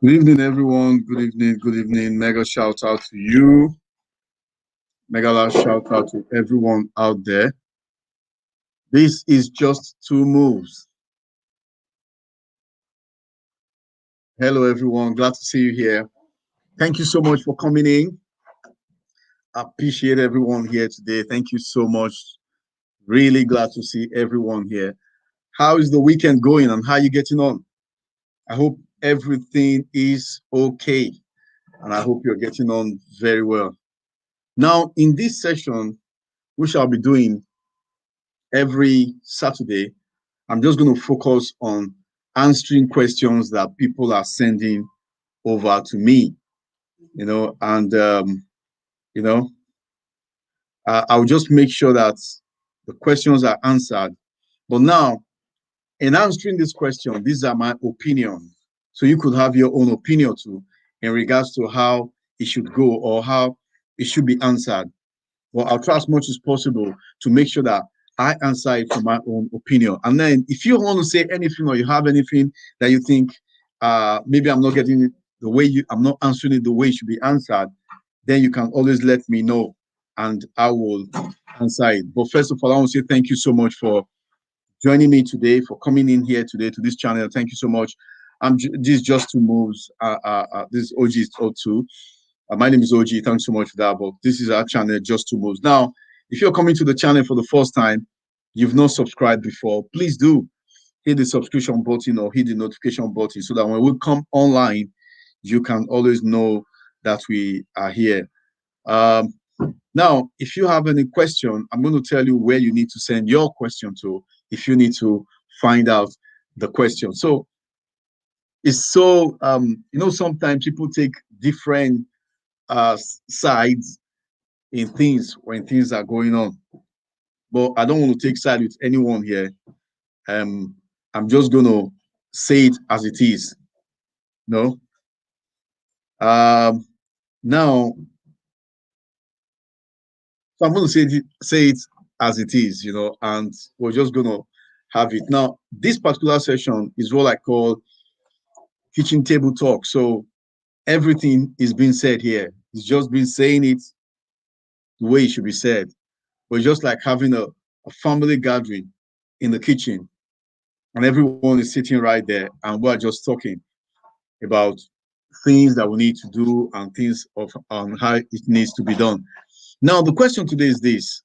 Good evening, everyone. Good evening. Good evening. Mega shout out to you. Mega last shout out to everyone out there. This is just two moves. Hello, everyone. Glad to see you here. Thank you so much for coming in. Appreciate everyone here today. Thank you so much. Really glad to see everyone here. How is the weekend going and how are you getting on? I hope everything is okay and I hope you're getting on very well. Now, in this session, we shall be doing every Saturday, I'm just going to focus on answering questions that people are sending over to me, and, you know, I'll just make sure that the questions are answered. But now, in answering this question, these are my opinions. So you could have your own opinion too in regards to how it should go or how it should be answered. Well, I'll try as much as possible to make sure that I answer it from my own opinion. And then if you want to say anything or you have anything that you think maybe I'm not getting it the way I'm not answering it the way it should be answered, then you can always let me know and I will answer it. But first of all, I want to say thank you so much for joining me today, for coming in here today to this channel. Thank you so much. This just two moves. This is OG O2. My name is OG. Thanks so much for that. But this is our channel, Just Two Moves. Now, if you're coming to the channel for the first time, you've not subscribed before, please do hit the subscription button or hit the notification button so that when we come online, you can always know that we are here. Um, Now, if you have any question, I'm going to tell you where you need to send your question to if you need to find out the question. So it's so, sometimes people take different sides in things when things are going on. But I don't want to take side with anyone here. Um, I'm just going to say it as it is. No. Now, so I'm going to say it as it is, and we're just going to have it. Now, this particular session is what I call kitchen table talk. So everything is being said here. It's just been saying it the way it should be said. But just like having a family gathering in the kitchen, and everyone is sitting right there, and we're just talking about things that we need to do and things of on how it needs to be done. Now, the question today is this.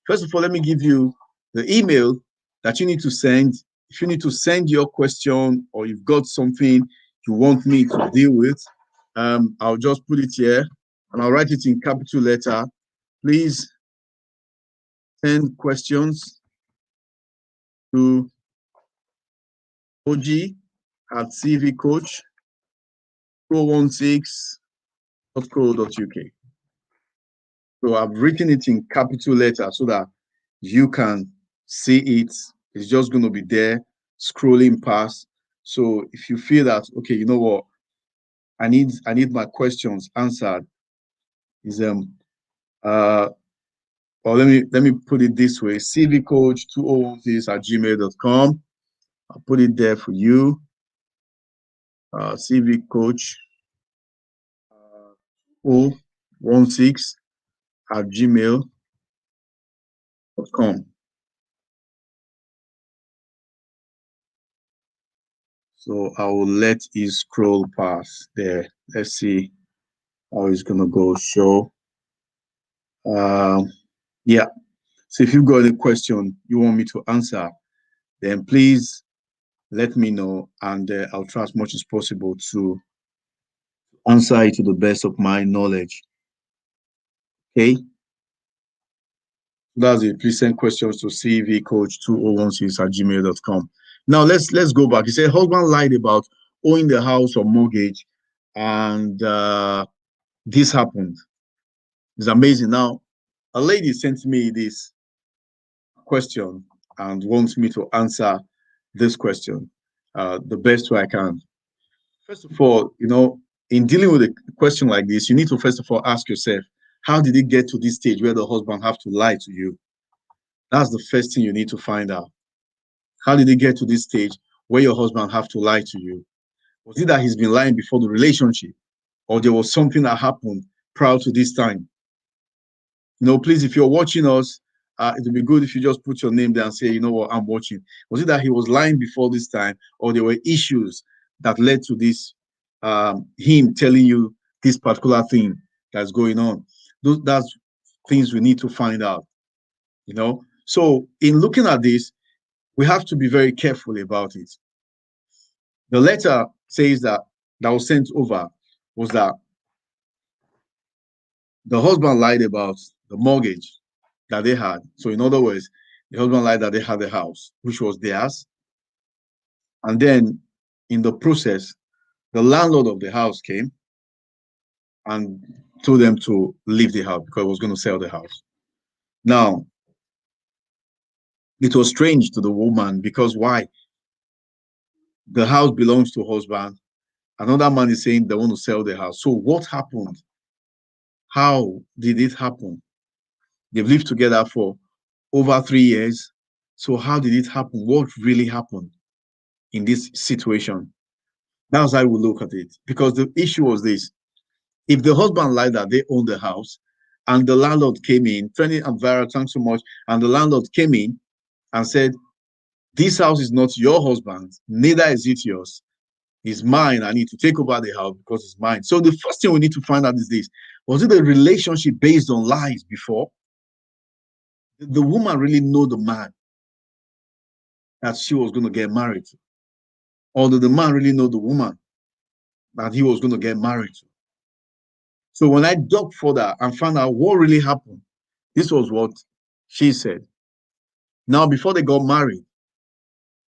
First of all, let me give you the email that you need to send. If you need to send your question or you've got something you want me to deal with, I'll just put it here and I'll write it in capital letter. Please send questions to OG at cvcoach416.co.uk. So I've written it in capital letter so that you can see it. It's just going to be there scrolling past. So if you feel that, okay, you know what, I need my questions answered, is uh or let me put it this way, cvcoach2016 at gmail.com. I'll put it there for you. cvcoach 016 at gmail.com. So I will let it scroll past there. Let's see how it's gonna go. Show. Yeah. So if you've got any question you want me to answer, then please let me know, and I'll try as much as possible to answer it to the best of my knowledge. Okay. That's it. Please send questions to cvcoach2016 at gmail.com. Now let's go back. He said husband lied about owning the house or mortgage, and this happened. It's amazing. Now, a lady sent me this question and wants me to answer this question the best way I can. First of all, in dealing with a question like this, you need to first of all ask yourself, how did it get to this stage where the husband have to lie to you? That's the first thing you need to find out. How did it get to this stage where your husband have to lie to you? Was it that he's been lying before the relationship, or there was something that happened prior to this time? Please, if you're watching us, it would be good if you just put your name there and say, you know what, I'm watching. Was it that he was lying before this time, or there were issues that led to this, him telling you this particular thing that's going on? That's things we need to find out. So in looking at this, we have to be very careful about it. The letter says that was sent over was that the husband lied about the mortgage that they had. So in other words, the husband lied that they had a house, which was theirs. And then in the process, the landlord of the house came and told them to leave the house because he was going to sell the house. Now, it was strange to the woman because why? The house belongs to husband. Another man is saying they want to sell the house. So what happened? How did it happen? They've lived together for over 3 years. So how did it happen? What really happened in this situation? That's how we look at it. Because the issue was this. If the husband lied that they own the house and the landlord came in, Tony and Vera, thanks so much, and the landlord came in and said, this house is not your husband's, neither is it yours. It's mine. I need to take over the house because it's mine. So the first thing we need to find out is this. Was it a relationship based on lies before? Did the woman really know the man that she was going to get married to? Or did the man really know the woman that he was going to get married to? So when I dug further and found out what really happened, this was what she said. Now, before they got married,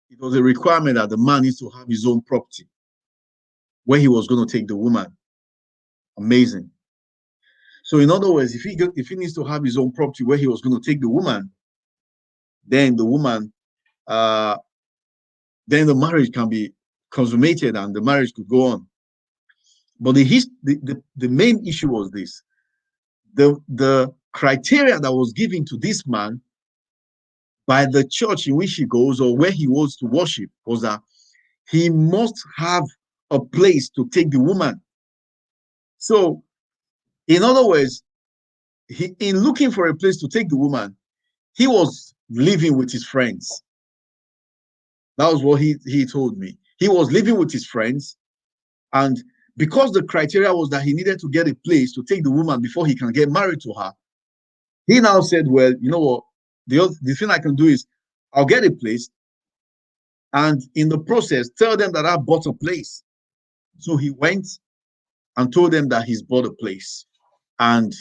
it was a requirement that the man needs to have his own property where he was going to take the woman. Amazing. So in other words, if he needs to have his own property where he was going to take the woman, then the woman, then the marriage can be consummated and the marriage could go on. But the main issue was this. The criteria that was given to this man by the church in which he goes or where he was to worship was that he must have a place to take the woman. So, in other words, in looking for a place to take the woman, he was living with his friends. That was what he told me. He was living with his friends, and because the criteria was that he needed to get a place to take the woman before he can get married to her, he now said, well, you know what, the thing I can do is I'll get a place and in the process tell them that I bought a place. So he went and told them that he's bought a place and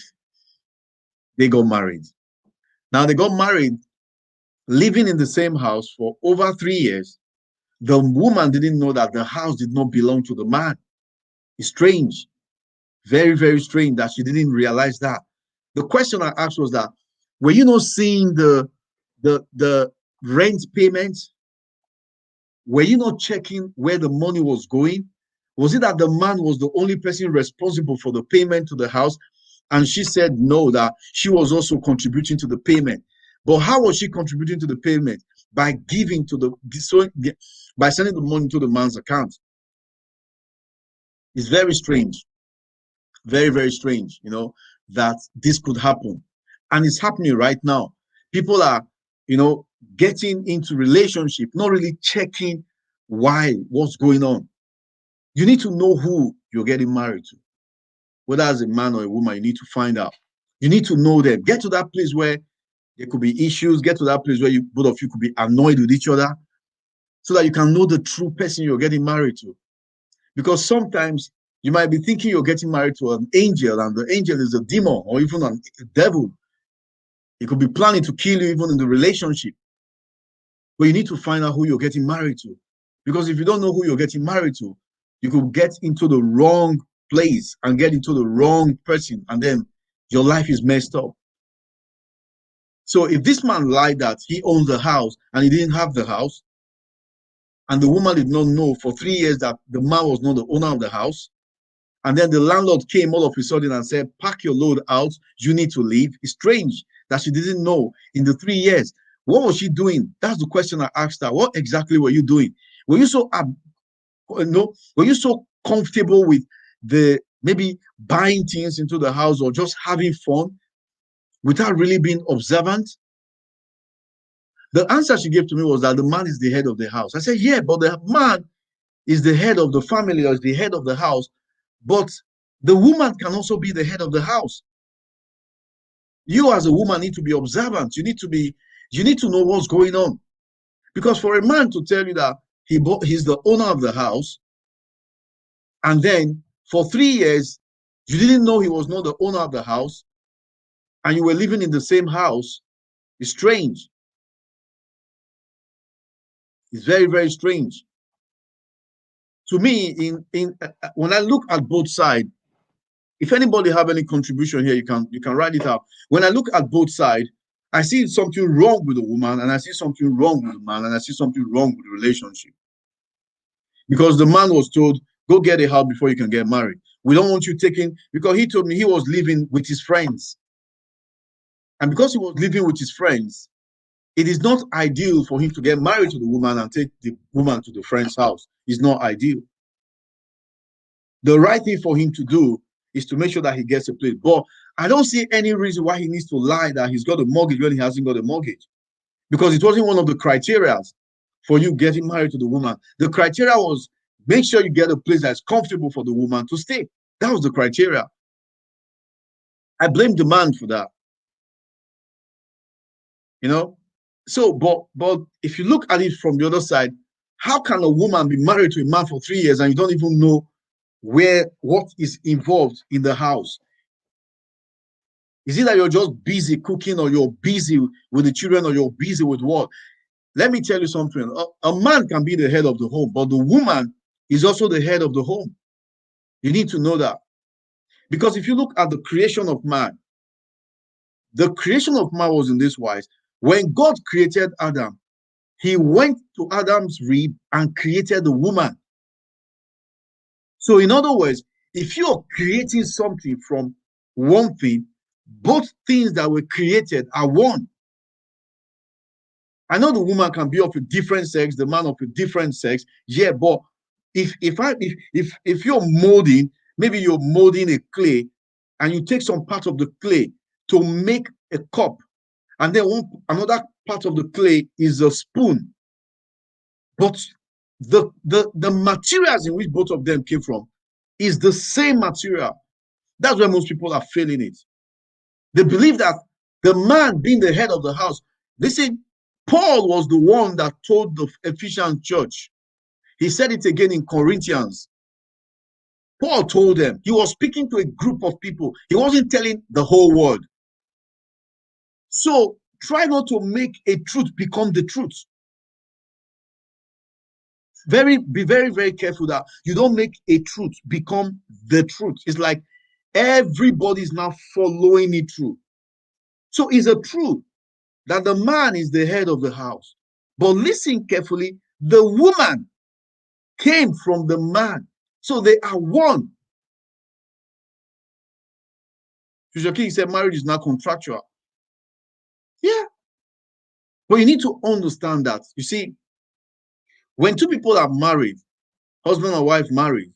they got married. Now they got married, living in the same house for over 3 years. The woman didn't know that the house did not belong to the man. It's strange, very, very strange that she didn't realize that. The question I asked was that, were you not seeing the rent payments? Were you not checking where the money was going? Was it that the man was the only person responsible for the payment to the house? And she said no, that she was also contributing to the payment. But how was she contributing to the payment? By giving to by sending the money to the man's account. It's very strange. Very, very strange, that this could happen. And it's happening right now. People are, getting into relationship, not really checking what's going on. You need to know who you're getting married to. Whether as a man or a woman, you need to find out. You need to know them. Get to that place where there could be issues. Get to that place where both of you could be annoyed with each other so that you can know the true person you're getting married to. Because sometimes you might be thinking you're getting married to an angel and the angel is a demon or even a devil. It could be planning to kill you even in the relationship. But you need to find out who you're getting married to. Because if you don't know who you're getting married to, you could get into the wrong place and get into the wrong person, and then your life is messed up. So if this man lied that he owns the house and he didn't have the house, and the woman did not know for 3 years that the man was not the owner of the house, and then the landlord came all of a sudden and said, pack your load out, you need to leave. It's strange that she didn't know in the 3 years. What was she doing? That's the question I asked her. What exactly were you doing? Were you so no, were you so comfortable with the maybe buying things into the house or just having fun without really being observant? The answer she gave to me was that the man is the head of the house. I said, yeah, but the man is the head of the family or is the head of the house, but the woman can also be the head of the house. You as a woman need to be observant. You need to know what's going on. Because for a man to tell you that he's the owner of the house, and then for 3 years you didn't know he was not the owner of the house, and you were living in the same house, is strange. It's very, very strange. To me, when I look at both sides, if anybody have any contribution here, you can write it out. When I look at both sides, I see something wrong with the woman, and I see something wrong with the man, and I see something wrong with the relationship. Because the man was told, go get a house before you can get married. We don't want you taking, because he told me he was living with his friends. And because he was living with his friends, it is not ideal for him to get married to the woman and take the woman to the friend's house. It's not ideal. The right thing for him to do is to make sure that he gets a place. But I don't see any reason why he needs to lie that he's got a mortgage when he hasn't got a mortgage. Because it wasn't one of the criteria for you getting married to the woman. The criteria was make sure you get a place that's comfortable for the woman to stay. That was the criteria. I blame the man for that. You know? So, but if you look at it from the other side, how can a woman be married to a man for 3 years and you don't even know what is involved in the house? Is it that you're just busy cooking, or you're busy with the children, or you're busy with what? Let me tell you something. A man can be the head of the home, but the woman is also the head of the home. You need to know that. Because if you look at the creation of man, the creation of man was in this wise. When God created Adam, he went to Adam's rib and created the woman. So in other words, if you're creating something from one thing, both things that were created are one. I know the woman can be of a different sex, the man of a different sex. Yeah, but if you're molding, maybe you're molding a clay, and you take some part of the clay to make a cup, and then another part of the clay is a spoon. But the materials in which both of them came from is the same material. That's where most people are failing it. They believe that the man being the head of the house. Listen, Paul was the one that told the Ephesian church. He said it again in Corinthians. Paul told them. He was speaking to a group of people. He wasn't telling the whole world. So try not to make a truth become the truth. Be very, very careful that you don't make a truth become the truth. It's like everybody's now following it through. So it's a truth that the man is the head of the house. But listen carefully, the woman came from the man. So they are one. Future King said marriage is not contractual. Yeah. But you need to understand that. You see, when two people are married, husband and wife married,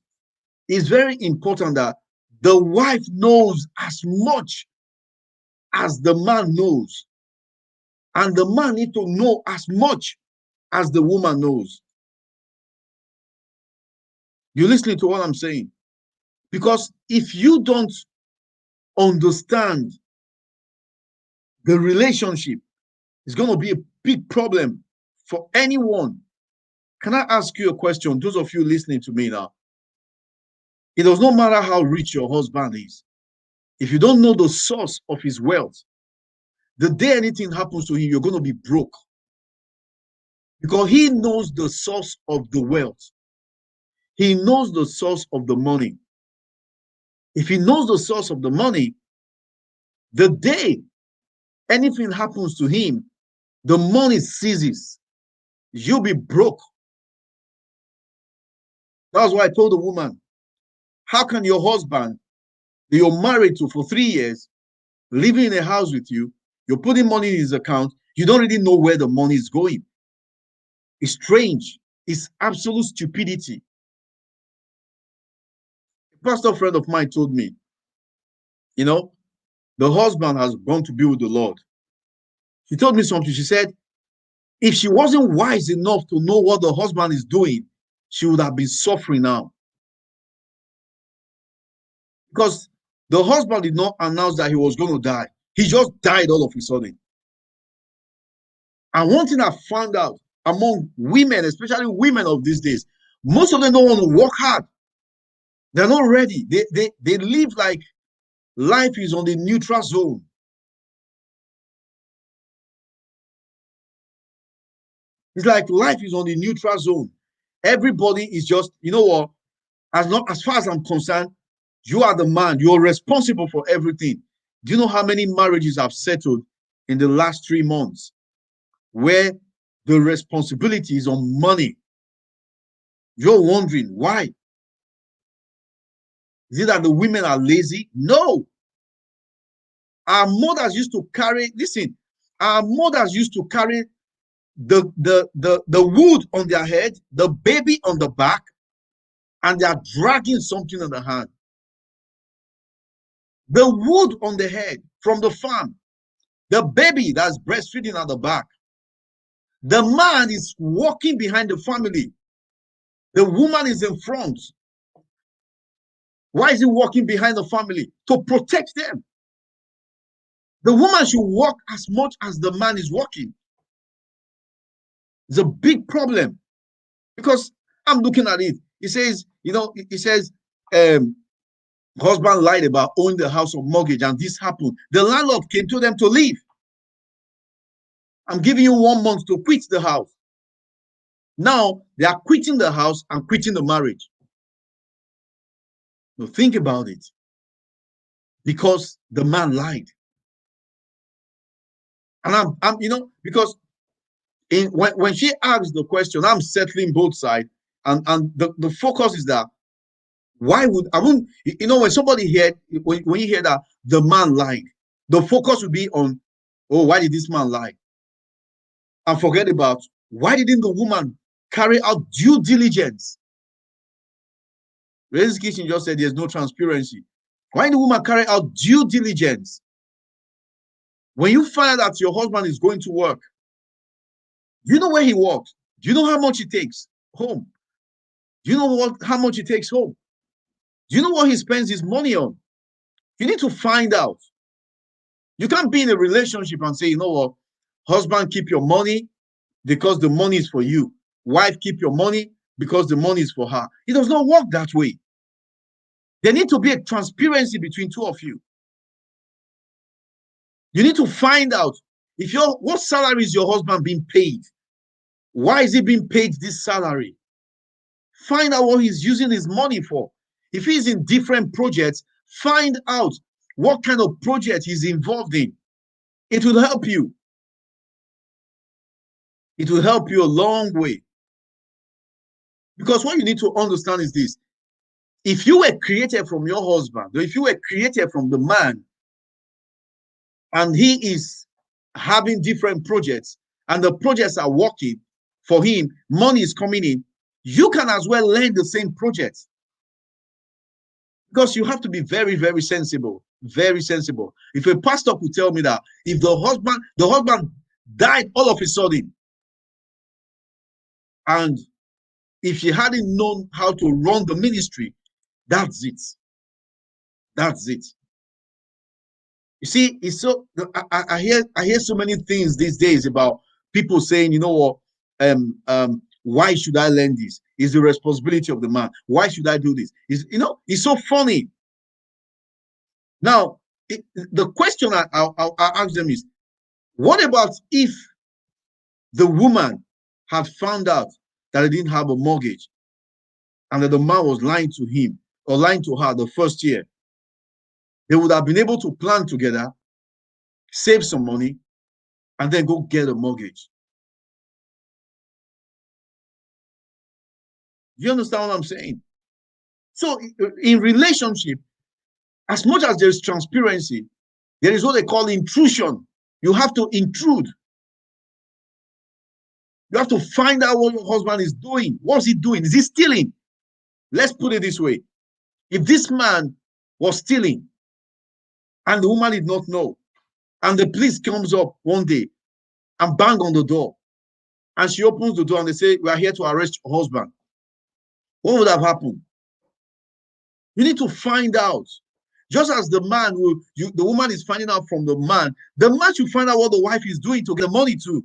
it's very important that the wife knows as much as the man knows. And the man needs to know as much as the woman knows. You're listening to what I'm saying? Because if you don't understand the relationship, it's going to be a big problem for anyone. Can I ask you a question? Those of you listening to me now, it does not matter how rich your husband is. If you don't know the source of his wealth, the day anything happens to him, you're going to be broke. Because he knows the source of the wealth. He knows the source of the money. If he knows the source of the money, the day anything happens to him, the money ceases. You'll be broke. That's why I told the woman, how can your husband that you're married to for 3 years, living in a house with you, you're putting money in his account, you don't really know where the money is going? It's strange. It's absolute stupidity. pastor friend of mine told me, you know, the husband has gone to be with the Lord. She told me something. She said, if she wasn't wise enough to know what the husband is doing, she would have been suffering now. Because the husband did not announce that he was going to die. He just died all of a sudden. And one thing I found out among women, especially women of these days, most of them don't want to work hard. They're not ready. They live like life is on the neutral zone. It's like life is on the neutral zone. Everybody is just, you know what? As far as I'm concerned, you are the man. You're responsible for everything. Do you know how many marriages have settled in the last 3 months where the responsibility is on money? You're wondering why? Is it that the women are lazy? No. Our mothers used to carry, listen, our mothers used to carry the wood on their head, the baby on the back, and they are dragging something in the hand. The wood on the head from the farm, the baby that's breastfeeding at the back. The man is walking behind the family. The woman is in front. Why is he walking behind the family? To protect them. The woman should walk as much as the man is walking. It's a big problem because I'm looking at it. He says, you know, he says, husband lied about owning the house of mortgage, and this happened. The landlord came to them to leave. I'm giving you 1 month to quit the house. Now they are quitting the house and quitting the marriage. Now think about it. Because the man lied. And I'm you know, because when she asks the question, I'm settling both sides, and the focus is that why would I wouldn't, you know, when somebody heard, when you hear that the man lied, the focus would be on, oh, why did this man lie? And forget about why didn't the woman carry out due diligence? Ray's Kitchen just said there's no transparency. Why didn't the woman carry out due diligence? When you find out your husband is going to work, do you know where he works? Do you know how much he takes home? Do you know how much he takes home? Do you know what he spends his money on? You need to find out. You can't be in a relationship and say, you know what, husband, keep your money because the money is for you. Wife, keep your money because the money is for her. It does not work that way. There needs to be a transparency between two of you. You need to find out what salary is your husband being paid? Why is he being paid this salary? Find out what he's using his money for. If he's in different projects, find out what kind of project he's involved in. It will help you. It will help you a long way. Because what you need to understand is this. If you were created from your husband, or if you were created from the man, and he is having different projects, and the projects are working for him, money is coming in, you can as well learn the same projects. Because you have to be very, very sensible. Very sensible. If a pastor could tell me that if the husband died all of a sudden, and if she hadn't known how to run the ministry, that's it. That's it. You see, it's so I hear so many things these days about people saying, you know what, why should I learn this? It's the responsibility of the man. Why should I do this? It's so funny. Now, the question I'll ask them is, what about if the woman had found out that he didn't have a mortgage and that the man was lying to him or lying to her the first year? They would have been able to plan together, save some money, and then go get a mortgage. Do you understand what I'm saying? So in relationship, as much as there's transparency, there is what they call intrusion. You have to intrude. You have to find out what your husband is doing. What's he doing? Is he stealing? Let's put it this way. If this man was stealing and the woman did not know, and the police comes up one day and bang on the door, and she opens the door and they say, we are here to arrest your husband, what would have happened? You need to find out. Just as the man the woman is finding out from the man should find out what the wife is doing to get the money too.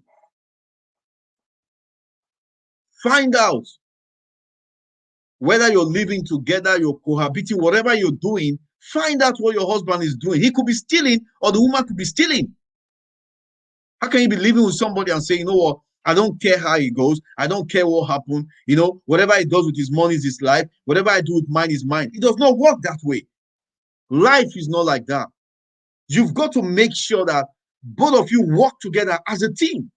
Find out whether you're living together, you're cohabiting, whatever you're doing, find out what your husband is doing. He could be stealing, or the woman could be stealing. How can you be living with somebody and say, you know what, I don't care how he goes, I don't care what happened, you know, whatever he does with his money is his life, whatever I do with mine is mine. It does not work that way. Life is not like that. You've got to make sure that both of you work together as a team.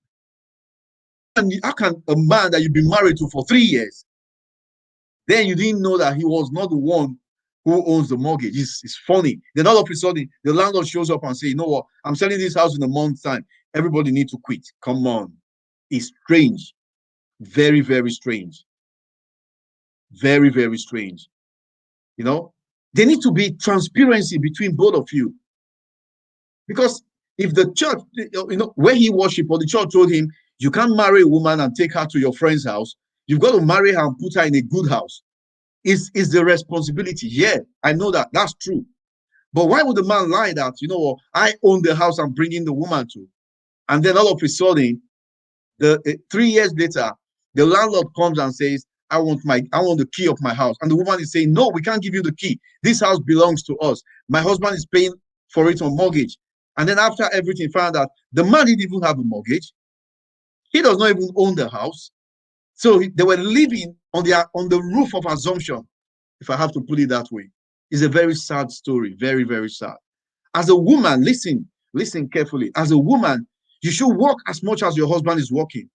And how can a man that you've been married to for 3 years, then you didn't know that he was not the one who owns the mortgage? It's funny. Then all of a sudden, the landlord shows up and says, you know what, I'm selling this house in a month's time. Everybody needs to quit. Come on. It's strange. Very, very strange. Very, very strange. You know, there needs to be transparency between both of you. Because if the church, you know, where he worshiped, or the church told him, you can't marry a woman and take her to your friend's house, you've got to marry her and put her in a good house. Is the responsibility? Yeah, I know that. That's true. But why would the man lie that, you know, I own the house I'm bringing the woman to? And then all of a sudden, 3 years later, the landlord comes and says, I want the key of my house. And the woman is saying, no, we can't give you the key. This house belongs to us. My husband is paying for it on mortgage. And then after everything, found out the man didn't even have a mortgage. He does not even own the house. So they were living on the roof of assumption, if I have to put it that way. It's a very sad story. Very, very sad. As a woman, listen carefully. As a woman, you should work as much as your husband is working.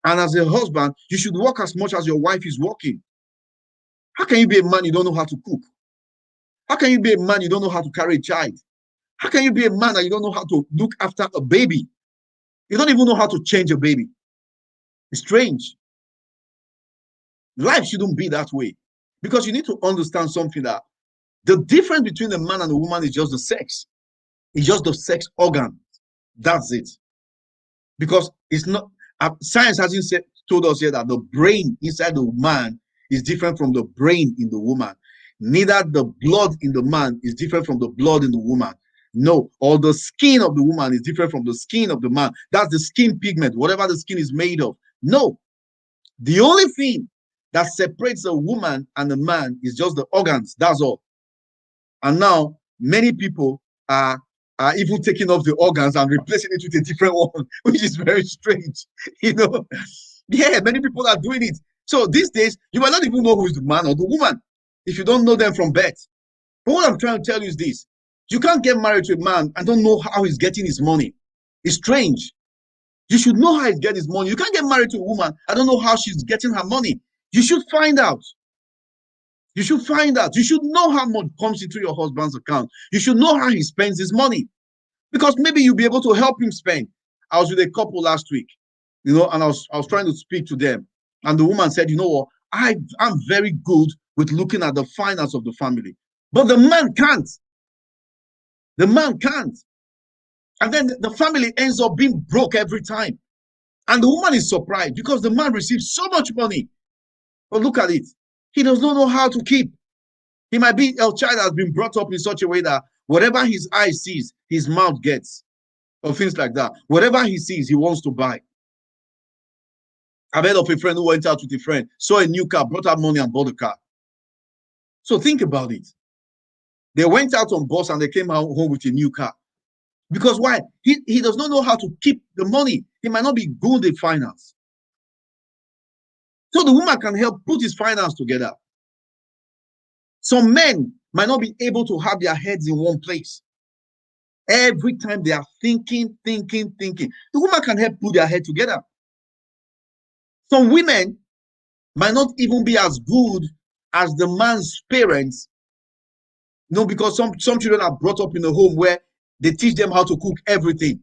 And as a husband, you should work as much as your wife is working. How can you be a man you don't know how to cook? How can you be a man you don't know how to carry a child? How can you be a man and you don't know how to look after a baby? You don't even know how to change a baby. It's strange. Life shouldn't be that way. Because you need to understand something, that the difference between a man and a woman is just the sex. It's just the sex organ. That's it. Because it's not, science hasn't told us yet that the brain inside the man is different from the brain in the woman. Neither the blood in the man is different from the blood in the woman. No, or the skin of the woman is different from the skin of the man. That's the skin pigment, whatever the skin is made of. No. The only thing that separates a woman and a man is just the organs. That's all. And now many people are even taking off the organs and replacing it with a different one, which is very strange. You know, yeah, many people are doing it. So these days, you might not even know who is the man or the woman if you don't know them from birth. But what I'm trying to tell you is this: you can't get married to a man and don't know how he's getting his money. It's strange. You should know how he's getting his money. You can't get married to a woman and don't know how she's getting her money. You should find out. You should find out. You should know how much comes into your husband's account. You should know how he spends his money. Because maybe you'll be able to help him spend. I was with a couple last week, you know, and I was trying to speak to them. And the woman said, you know what, I'm very good with looking at the finance of the family. But the man can't. The man can't. And then the family ends up being broke every time. And the woman is surprised because the man receives so much money. But look at it. He does not know how to keep. He might be a child that has been brought up in such a way that whatever his eye sees, his mouth gets, or things like that. Whatever he sees, he wants to buy. I've heard of a friend who went out with a friend, saw a new car, brought out money and bought a car. So think about it. They went out on bus and they came home with a new car. Because why? He does not know how to keep the money. He might not be good at finance. So the woman can help put his finance together. Some men might not be able to have their heads in one place. Every time they are thinking. The woman can help put their head together. Some women might not even be as good as the man's parents. No, because some children are brought up in a home where they teach them how to cook everything.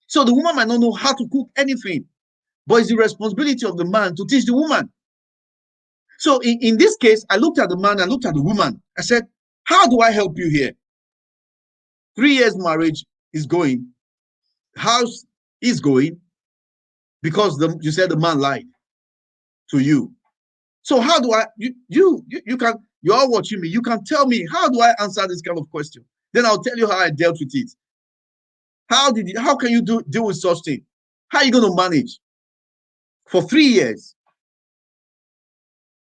So the woman might not know how to cook anything. But it's the responsibility of the man to teach the woman. So in this case, I looked at the man, I looked at the woman. I said, how do I help you here? 3 years marriage is going. House is going because you said the man lied to you. So how do I, you can, you're all watching me. You can tell me, how do I answer this kind of question? Then I'll tell you how I dealt with it. How can you deal with such thing? How are you going to manage for 3 years?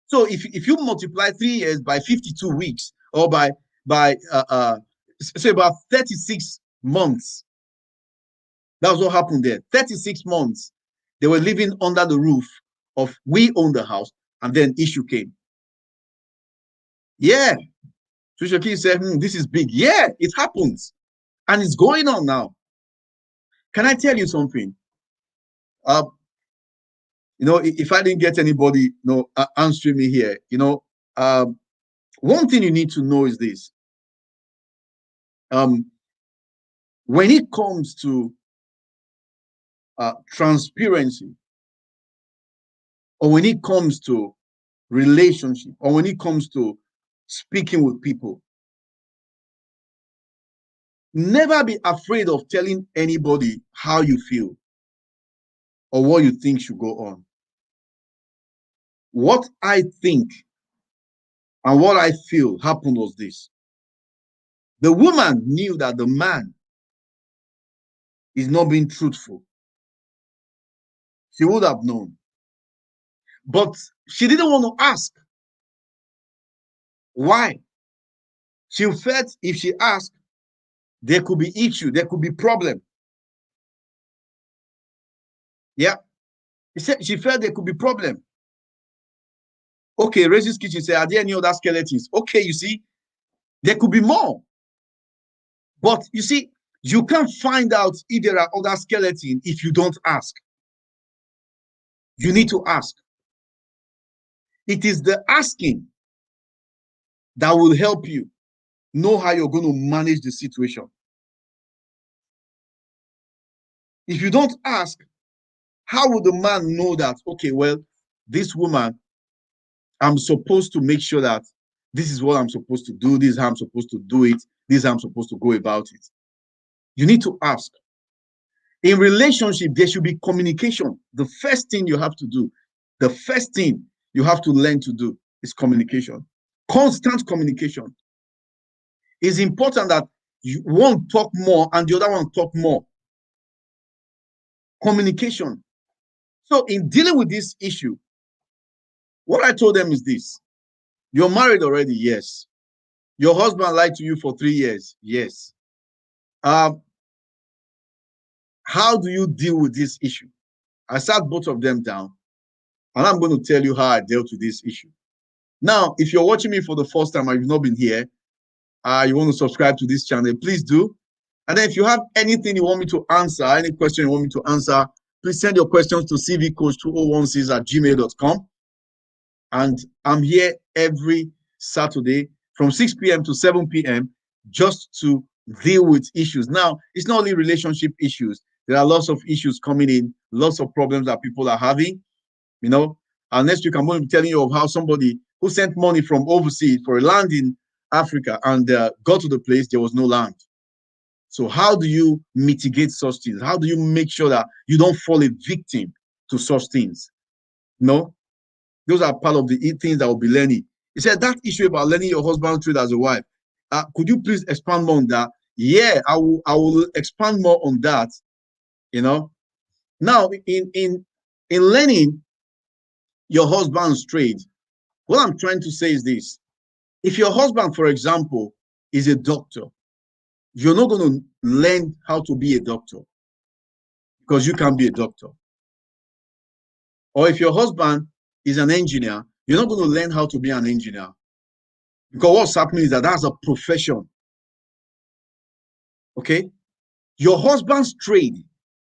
So if you multiply 3 years by 52 weeks or by say about 36 months, that was what happened there. 36 months, they were living under the roof of we own the house, and then issue came. Yeah, Trisha Key said, this is big. Yeah, it happens, and it's going on now. Can I tell you something? If I didn't get anybody, answering me here, one thing you need to know is this. When it comes to transparency, or when it comes to relationship, or when it comes to speaking with people, never be afraid of telling anybody how you feel or what you think should go on. What I think and what I feel happened was this. The woman knew that the man is not being truthful. She would have known. But she didn't want to ask. Why? She felt if she asked, there could be issue, there could be problem. Yeah. She felt there could be problem. Okay, Racist Kitchen said, are there any other skeletons? Okay, you see, there could be more. But you see, you can't find out if there are other skeletons if you don't ask. You need to ask. It is the asking that will help you know how you're going to manage the situation. If you don't ask, how would the man know that, okay, well, this woman, I'm supposed to make sure that this is what I'm supposed to do, this is how I'm supposed to do it, this is how I'm supposed to go about it. You need to ask. In relationship, there should be communication. The first thing you have to do, the first thing you have to learn to do is communication. Constant communication. It's important that one talk more and the other one talk more. Communication. So in dealing with this issue, what I told them is this. You're married already, yes. Your husband lied to you for 3 years, yes. How do you deal with this issue? I sat both of them down, and I'm going to tell you how I dealt with this issue. Now, if you're watching me for the first time and you've not been here, you want to subscribe to this channel, please do. And then if you have anything you want me to answer, any question you want me to answer, please send your questions to cvcoach2016@gmail.com. And I'm here every Saturday from 6 p.m. to 7 p.m. just to deal with issues. Now, it's not only relationship issues. There are lots of issues coming in, lots of problems that people are having, And next week, I'm going to be telling you of how somebody who sent money from overseas for a land in Africa and got to the place, there was no land. So how do you mitigate such things? How do you make sure that you don't fall a victim to such things? Those are part of the things that we'll be learning. He said that issue about learning your husband's trade as a wife. Could you please expand more on that? Yeah, I will expand more on that. Now in learning your husband's trade, what I'm trying to say is this. If your husband, for example, is a doctor, you're not going to learn how to be a doctor because you can't be a doctor. Or if your husband is an engineer, you're not going to learn how to be an engineer because what's happening is that's a profession. Okay? Your husband's trade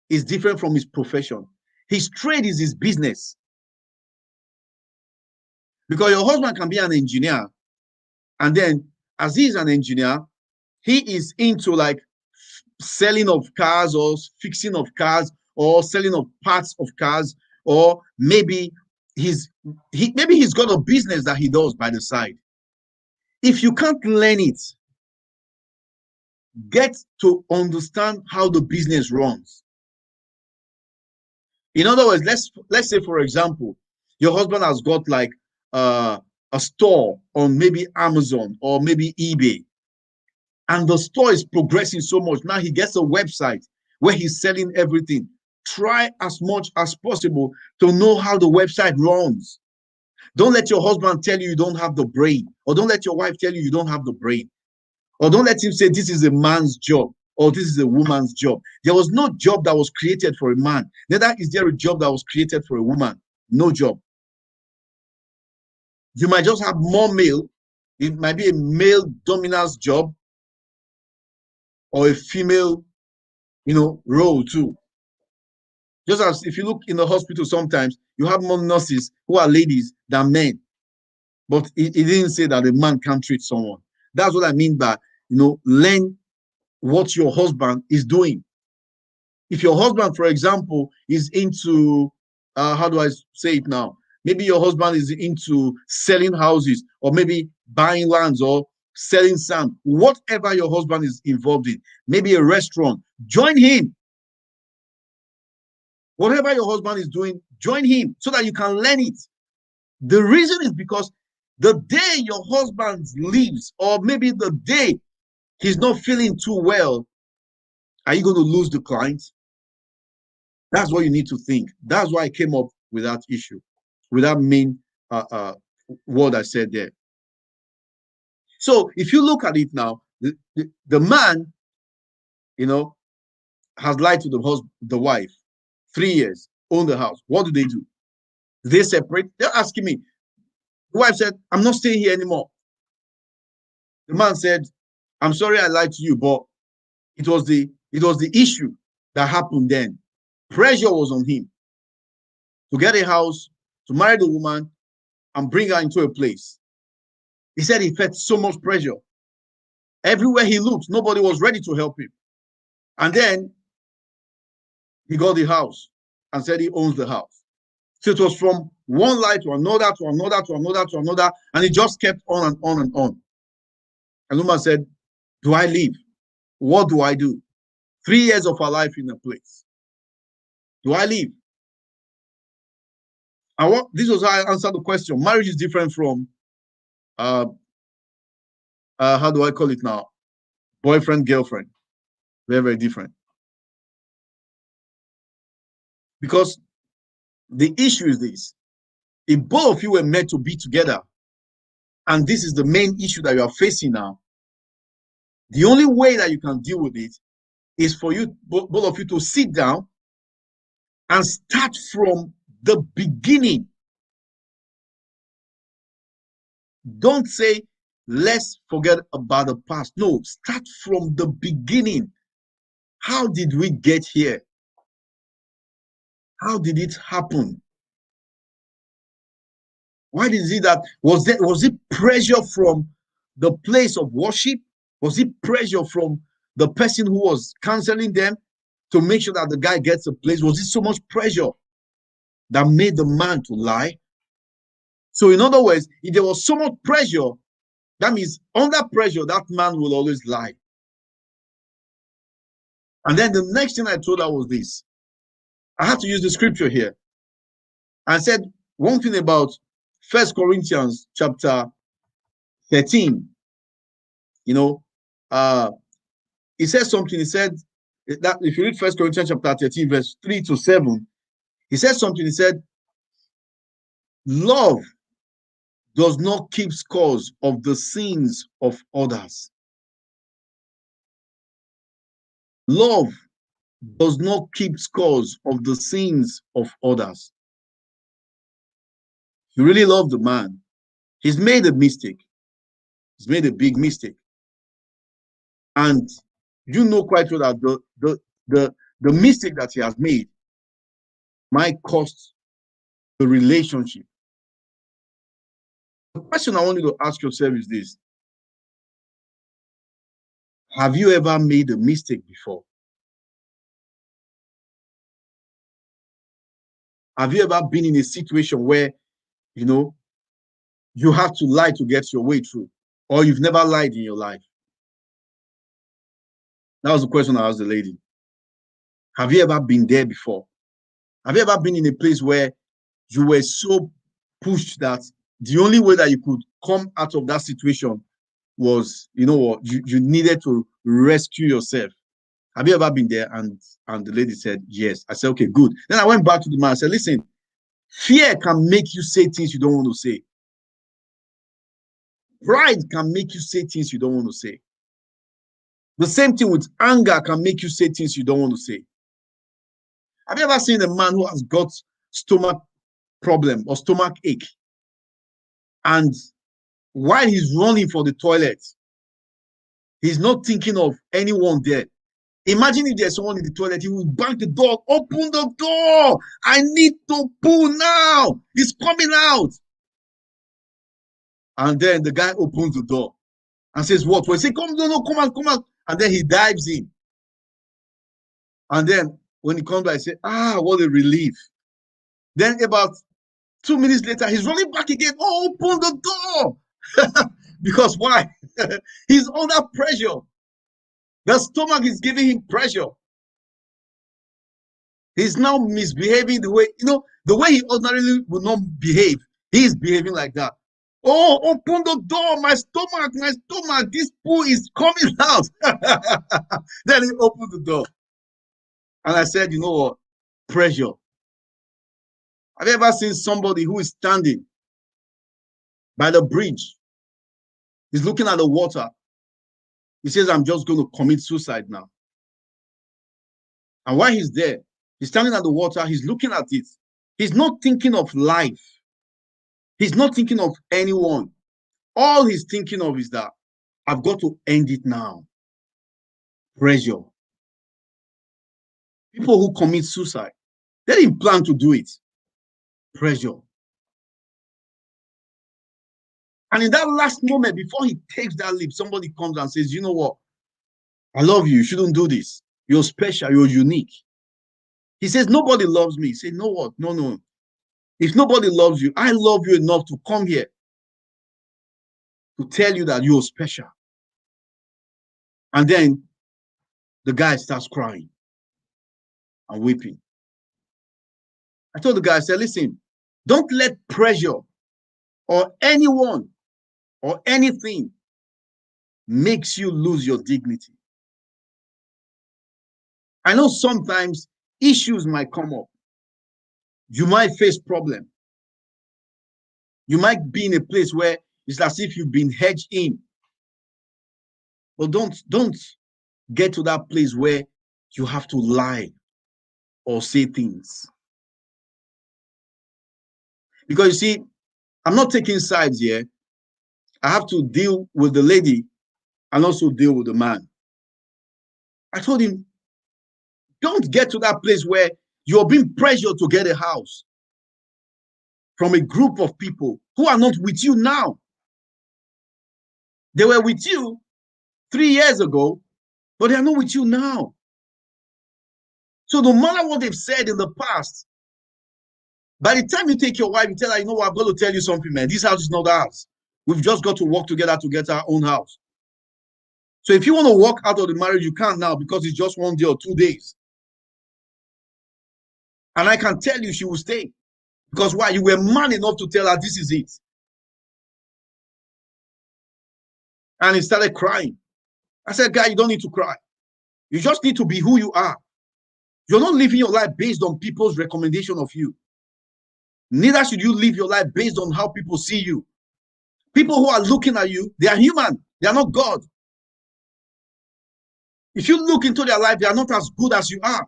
is different from his profession. His trade is his business. Because your husband can be an engineer, and then as he's an engineer, he is into like selling of cars or fixing of cars or selling of parts of cars, or maybe maybe he's got a business that he does by the side. If you can't learn it, get to understand how the business runs. In other words, let's say, for example, your husband has got like a store on maybe Amazon or maybe eBay, and the store is progressing so much. Now he gets a website where he's selling everything. Try as much as possible to know how the website runs. Don't let your husband tell you don't have the brain, or don't let your wife tell you don't have the brain, or don't let him say this is a man's job or this is a woman's job. There was no job that was created for a man. Neither is there a job that was created for a woman. No job. You might just have more male. It might be a male dominance job or a female, role too. Just as if you look in the hospital, sometimes you have more nurses who are ladies than men. But it didn't say that a man can't treat someone. That's what I mean by, learn what your husband is doing. If your husband, for example, is into, how do I say it now? Maybe your husband is into selling houses, or maybe buying lands, or selling sand, whatever your husband is involved in, maybe a restaurant, join him. Whatever your husband is doing, join him so that you can learn it. The reason is because the day your husband leaves, or maybe the day he's not feeling too well, are you going to lose the client? That's what you need to think. That's why I came up with that issue, with that main word I said there. So if you look at it now, the man, has lied to the wife. 3 years, own the house. What do? They separate. They're asking me. The wife said, I'm not staying here anymore. The man said, I'm sorry I lied to you, but it was the issue that happened then. Pressure was on him to get a house, to marry the woman, and bring her into a place. He said he felt so much pressure. Everywhere he looked, nobody was ready to help him. And then he got the house and said he owns the house. So it was from one lie to another, to another, to another, to another, and it just kept on and on and on. And the woman said, do I leave? What do I do? 3 years of her life in a place. Do I leave? And this was how I answered the question. Marriage is different from, how do I call it now? Boyfriend, girlfriend. Very, very different. Because the issue is this. If both of you were meant to be together, and this is the main issue that you are facing now, the only way that you can deal with it is for you, both of you, to sit down and start from the beginning. Don't say, let's forget about the past. No, start from the beginning. How did we get here? How did it happen? Why is it that was it pressure from the place of worship? Was it pressure from the person who was counseling them to make sure that the guy gets a place? Was it so much pressure that made the man to lie? So in other words, if there was so much pressure, that means under pressure, that man will always lie. And then the next thing I told her was this. I had to use the scripture here. I said one thing about 1 Corinthians chapter 13. He says something. He said that if you read 1 Corinthians chapter 13, verse 3 to 7, he said something. He said, love does not keep scores of the sins of others. Love does not keep scores of the sins of others. You really love the man. He's made a mistake. He's made a big mistake. And you know quite well that the mistake that he has made might cost the relationship. The question I want you to ask yourself is this. Have you ever made a mistake before? Have you ever been in a situation where You know, you have to lie to get your way through, or you've never lied in your life. That was the question I asked the lady. Have you ever been there before? Have you ever been in a place where you were so pushed that the only way that you could come out of that situation was, you know what, you needed to rescue yourself? Have you ever been there? And the lady said, yes. I said, okay, good. Then I went back to the man. I said, listen, fear can make you say things you don't want to say. Pride can make you say things you don't want to say. The same thing with anger can make you say things you don't want to say. Have you ever seen a man who has got stomach problem or stomach ache, and while he's running for the toilet, he's not thinking of anyone there? Imagine if there's someone in the toilet, he will bang the door, open the door. I need to poo now. He's coming out. And then the guy opens the door and says, what? Well, he says, come, no, come out, come out. And then he dives in. And then when he comes back, I say, what a relief. Then about 2 minutes later, he's running back again. Oh, open the door. Because why? He's under pressure. The stomach is giving him pressure. He's now misbehaving the way, the way he ordinarily would not behave. He's behaving like that. Oh, open the door, my stomach, this poo is coming out. Then he opened the door. And I said, you know what? Pressure. Have you ever seen somebody who is standing by the bridge? He's looking at the water. He says, I'm just going to commit suicide now. And while he's there, he's standing at the water, he's looking at it. He's not thinking of life. He's not thinking of anyone. All he's thinking of is that I've got to end it now. Pressure. People who commit suicide, they didn't plan to do it. Pressure. And in that last moment, before he takes that leap, somebody comes and says, you know what? I love you. You shouldn't do this. You're special. You're unique. He says, nobody loves me. He said, no what? No. If nobody loves you, I love you enough to come here to tell you that you're special. And then the guy starts crying and weeping. I told the guy, I said, listen, don't let pressure or anyone or anything makes you lose your dignity. I know sometimes issues might come up. You might face problems. You might be in a place where it's as if you've been hedged in. But don't get to that place where you have to lie or say things. Because you see, I'm not taking sides here. I have to deal with the lady and also deal with the man. I told him, don't get to that place where you're being pressured to get a house from a group of people who are not with you now. They were with you 3 years ago, but they are not with you now. So no matter what they've said in the past, by the time you take your wife, you tell her, you know what, I'm going to tell you something, man. This house is not ours. We've just got to work together to get our own house. So if you want to walk out of the marriage, you can't now because it's just 1 day or 2 days. And I can tell you she will stay. Because why? You were man enough to tell her this is it. And he started crying. I said, guy, you don't need to cry. You just need to be who you are. You're not living your life based on people's recommendation of you. Neither should you live your life based on how people see you. People who are looking at you, they are human. They are not God. If you look into their life, they are not as good as you are.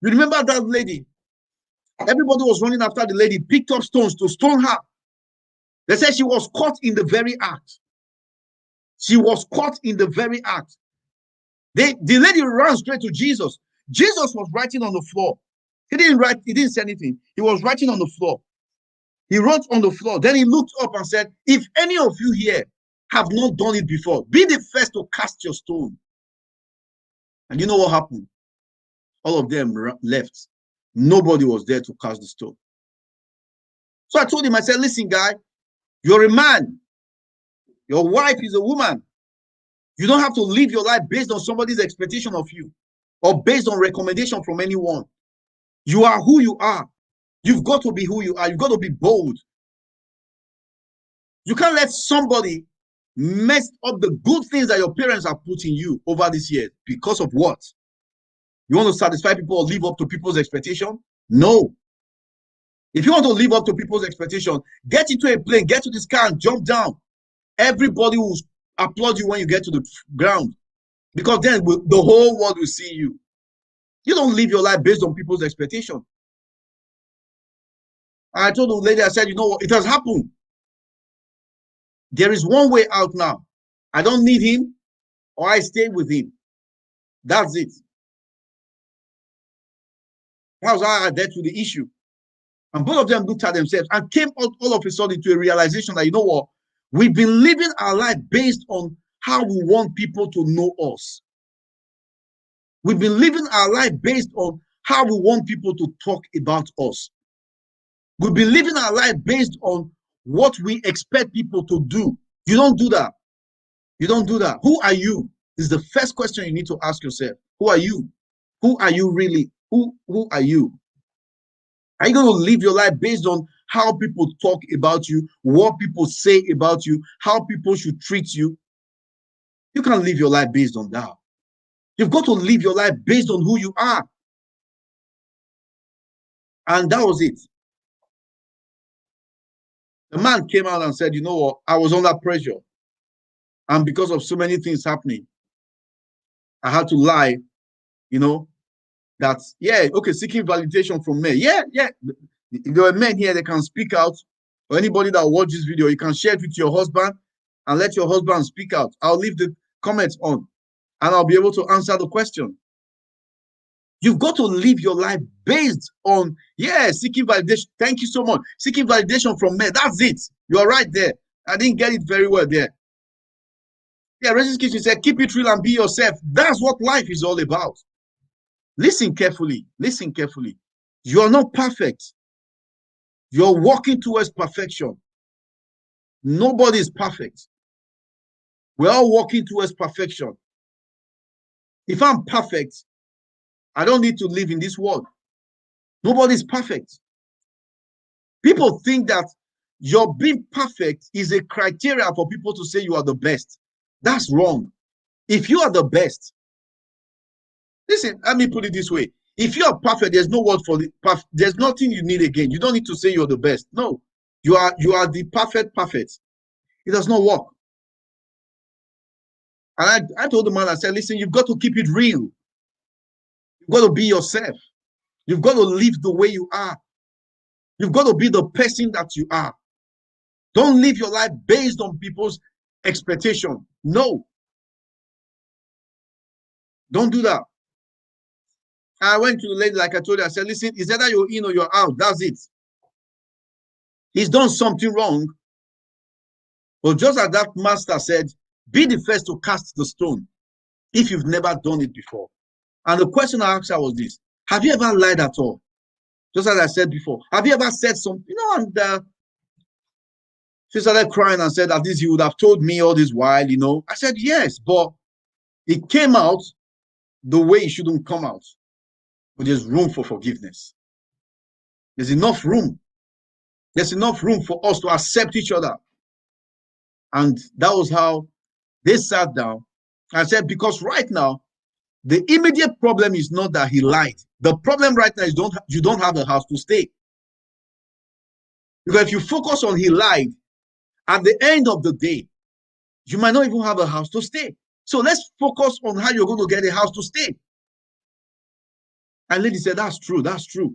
You remember that lady? Everybody was running after the lady, picked up stones to stone her. They said she was caught in the very act. She was caught in the very act. The lady ran straight to Jesus. Jesus was writing on the floor. He didn't say anything. He was writing on the floor. He wrote on the floor. Then he looked up and said, if any of you here have not done it before, be the first to cast your stone. And you know what happened? All of them left. Nobody was there to cast the stone. So I told him, I said, listen, guy, you're a man. Your wife is a woman. You don't have to live your life based on somebody's expectation of you or based on recommendation from anyone. You are who you are. You've got to be who you are. You've got to be bold. You can't let somebody mess up the good things that your parents have put in you over this year. Because of what? You want to satisfy people or live up to people's expectation? No. If you want to live up to people's expectation, get into a plane, get to this car and jump down. Everybody will applaud you when you get to the ground, because then the whole world will see you. You don't live your life based on people's expectation. I told the lady, I said, you know what? It has happened. There is one way out now. I don't need him, or I stay with him. That's it. That was how I dealt with the issue. And both of them looked at themselves and came out all of a sudden to a realization that, you know what? We've been living our life based on how we want people to know us. We've been living our life based on how we want people to talk about us. We've been living our life based on what we expect people to do. You don't do that. You don't do that. Who are you? This is the first question you need to ask yourself. Who are you? Who are you really? Who are you? Are you going to live your life based on how people talk about you, what people say about you, how people should treat you? You can't live your life based on that. You've got to live your life based on who you are. And that was it. The man came out and said, you know what? I was under pressure. And because of so many things happening, I had to lie, you know, that, yeah, okay, seeking validation from men. Yeah. If there are men here that can speak out, or anybody that watch this video, you can share it with your husband and let your husband speak out. I'll leave the comments on and I'll be able to answer the question. You've got to live your life based on, yeah, seeking validation. Thank you so much. Seeking validation from men. That's it. You're right there. I didn't get it very well there. Yeah, Regis Kitchen said, keep it real and be yourself. That's what life is all about. Listen carefully. Listen carefully. You're not perfect. You're working towards perfection. Nobody is perfect. We're all working towards perfection. If I'm perfect, I don't need to live in this world. Nobody's perfect. People think that your being perfect is a criteria for people to say you are the best. That's wrong. If you are the best, listen, let me put it this way. If you are perfect, there's no word for the perfect. There's nothing you need again. You don't need to say you're the best. No, you are the perfect. It does not work. And I told the man, I said, listen, you've got to keep it real. You've got to be yourself. You've got to live the way you are. You've got to be the person that you are. Don't live your life based on people's expectation. No. Don't do that. I went to the lady, like I told you, I said, listen, it's either you're in or you're out. That's it. He's done something wrong. But just as that master said, be the first to cast the stone if you've never done it before. And the question I asked her was this: have you ever lied at all? Just as I said before, have you ever said something, you know, and she started crying and said, at least you would have told me all this while, you know. I said, yes, but it came out the way it shouldn't come out. But there's room for forgiveness. There's enough room. There's enough room for us to accept each other. And that was how they sat down. I said, because right now, the immediate problem is not that he lied. The problem right now is you don't have a house to stay. Because if you focus on he lied, at the end of the day, you might not even have a house to stay. So let's focus on how you're going to get a house to stay. And lady said, that's true, that's true.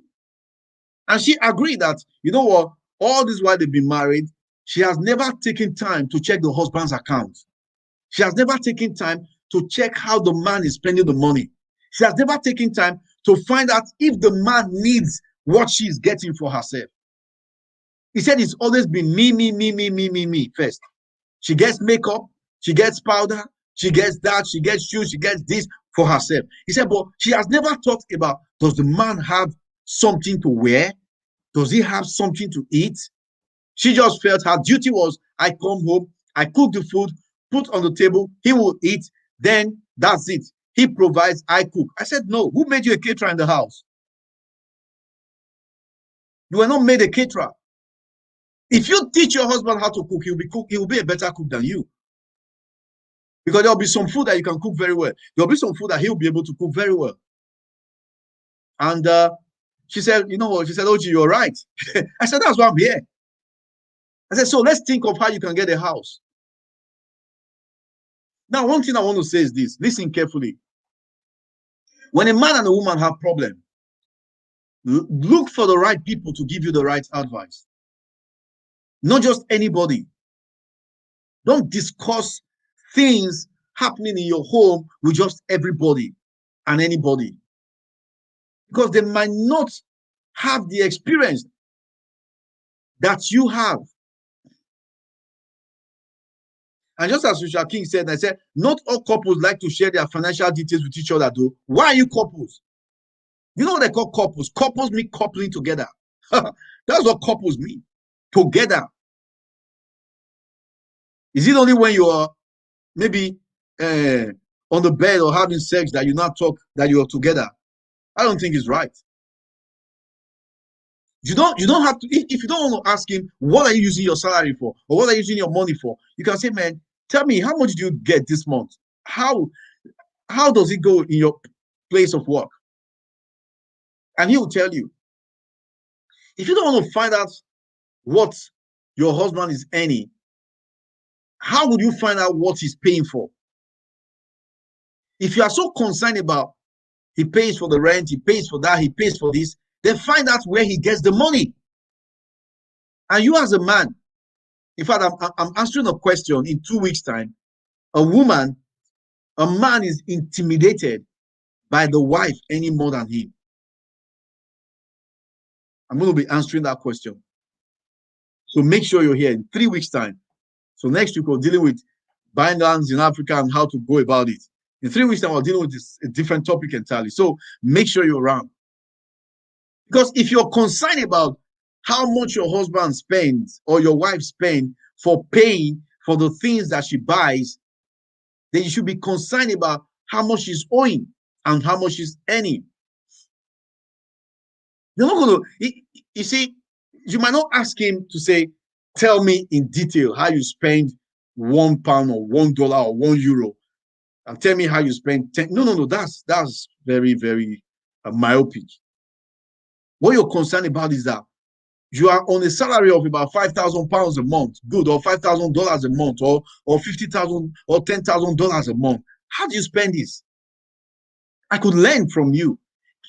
And she agreed that, you know what, all this while they've been married, she has never taken time to check the husband's account. She has never taken time to check how the man is spending the money. She has never taken time to find out if the man needs what she is getting for herself. He said it's always been me first. She gets makeup, she gets powder, she gets that, she gets shoes, she gets this for herself. He said, but she has never thought about, does the man have something to wear? Does he have something to eat? She just felt her duty was, I come home, I cook the food, put on the table, he will eat, then that's it. He provides, I cook. I said, no, who made you a caterer in the house? You were not made a caterer. If you teach your husband how to cook, he will be a better cook than you. Because there'll be some food that you can cook very well. There'll be some food that he'll be able to cook very well. And she said, you know what? She said, Oji, you're right. I said, that's why I'm here. I said, so let's think of how you can get a house. Now, one thing I want to say is this. Listen carefully. When a man and a woman have problems, look for the right people to give you the right advice. Not just anybody. Don't discuss things happening in your home with just everybody and anybody. Because they might not have the experience that you have. And just as Richard King said, I said, not all couples like to share their financial details with each other, though. Why are you couples? You know what they call couples? Couples mean coupling together. That's what couples mean. Together. Is it only when you are maybe on the bed or having sex that you not talk that you are together? I don't think it's right. You don't have to, if you don't want to ask him, what are you using your salary for? Or what are you using your money for? You can say, man, tell me, how much do you get this month? How does it go in your place of work? And he will tell you. If you don't want to find out what your husband is earning, how would you find out what he's paying for? If you are so concerned about he pays for the rent, he pays for that, he pays for this, then find out where he gets the money. And you as a man, in fact, I'm answering a question in 2 weeks' time. A man is intimidated by the wife any more than him. I'm going to be answering that question. So make sure you're here in 3 weeks' time. So next week, we're dealing with buying lands in Africa and how to go about it. In 3 weeks' time, we're dealing with a different topic entirely. So make sure you're around. Because if you're concerned about how much your husband spends or your wife spends for paying for the things that she buys, then you should be concerned about how much she's owing and how much she's earning. You're not going to, you see, you might not ask him to say, tell me in detail how you spend £1 or $1 or €1 and tell me how you spend 10. No, that's very, very myopic. What you're concerned about is that you are on a salary of about £5,000 a month, good, or $5,000 a month, or $50,000 or $10,000 a month. How do you spend this? I could learn from you.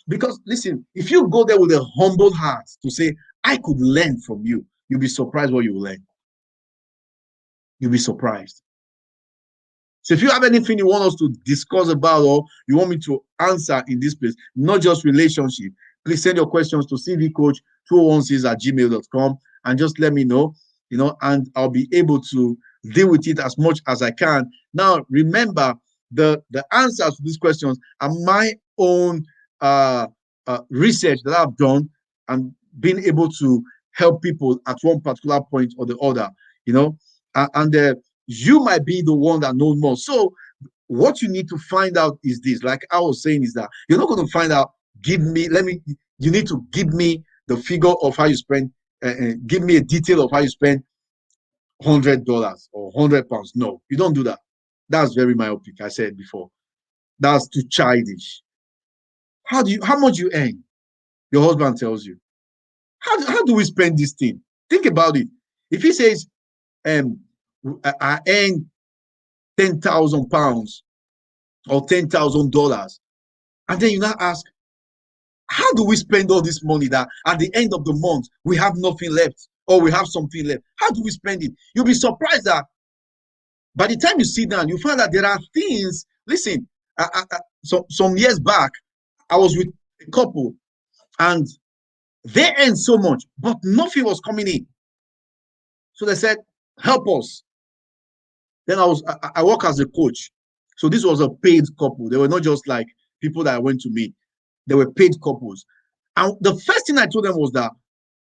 Because listen, if you go there with a humble heart to say, I could learn from you, you'll be surprised what you will learn. You'll be surprised. So if you have anything you want us to discuss about or you want me to answer in this place, not just relationship, please send your questions to cvcoach2016@gmail.com and just let me know, and I'll be able to deal with it as much as I can. Now, remember, the answers to these questions are my own research that I've done and been able to help people at one particular point or the other, and you might be the one that knows more. So what you need to find out is this, like I was saying, is that you're not going to find out, you need to give me the figure of how you spend, give me a detail of how you spend $100 or £100. No, you don't do that. That's very myopic. I said before, that's too childish. How much you earn? Your husband tells you. How do we spend this thing? Think about it. If he says, I earn £10,000 or $10,000, and then you now ask, how do we spend all this money that at the end of the month we have nothing left or we have something left? How do we spend it? You'll be surprised that by the time you sit down, you find that there are things. Listen, some years back, I was with a couple and they earned so much, but nothing was coming in. So they said, help us. Then I work as a coach. So this was a paid couple. They were not just like people that I went to meet. They were paid couples. And the first thing I told them was that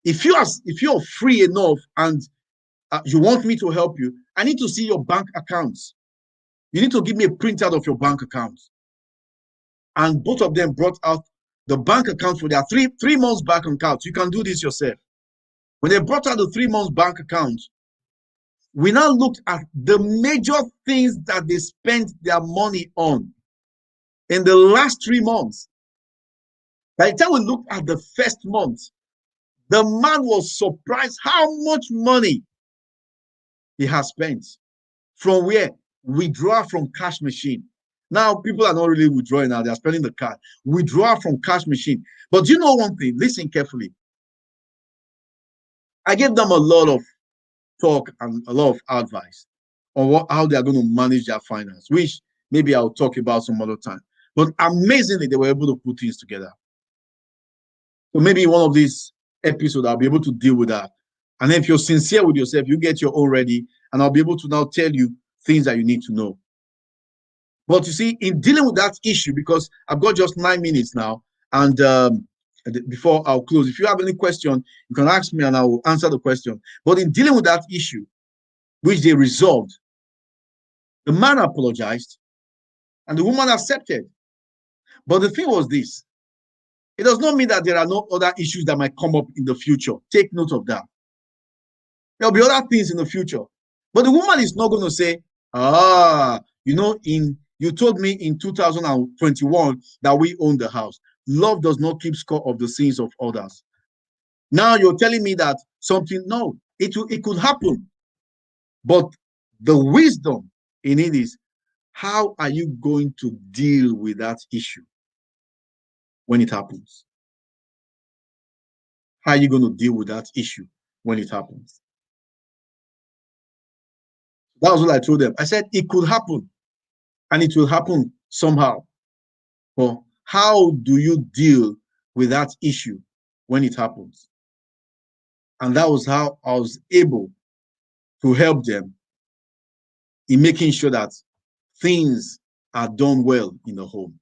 if you're free enough and you want me to help you, I need to see your bank accounts. You need to give me a printout of your bank accounts. And both of them brought out the bank accounts for their three months bank accounts. You can do this yourself. When they brought out the 3 months bank accounts, we now looked at the major things that they spent their money on in the last 3 months. By the time we looked at the first month, the man was surprised how much money he has spent. From where? Withdraw from cash machine. Now, people are not really withdrawing now. They're spending the cash. Withdraw from cash machine. But you know one thing? Listen carefully. I gave them a lot of talk and a lot of advice on how they are going to manage their finance, which maybe I'll talk about some other time. But amazingly, they were able to put things together. So maybe in one of these episodes, I'll be able to deal with that. And if you're sincere with yourself, you get your own ready, and I'll be able to now tell you things that you need to know. But you see, in dealing with that issue, because I've got just 9 minutes now, and before I'll close, if you have any question, you can ask me and I will answer the question. But in dealing with that issue, which they resolved, the man apologized and the woman accepted. But the thing was this: it does not mean that there are no other issues that might come up in the future. Take note of that. There'll be other things in the future. But the woman is not going to say, you told me in 2021 that we own the house. Love does not keep score of the sins of others. Now you're telling me that something, no, it could happen. But the wisdom in it is, how are you going to deal with that issue when it happens? How are you going to deal with that issue when it happens? That was what I told them. I said it could happen, and it will happen somehow. But how do you deal with that issue when it happens? And that was how I was able to help them in making sure that things are done well in the home.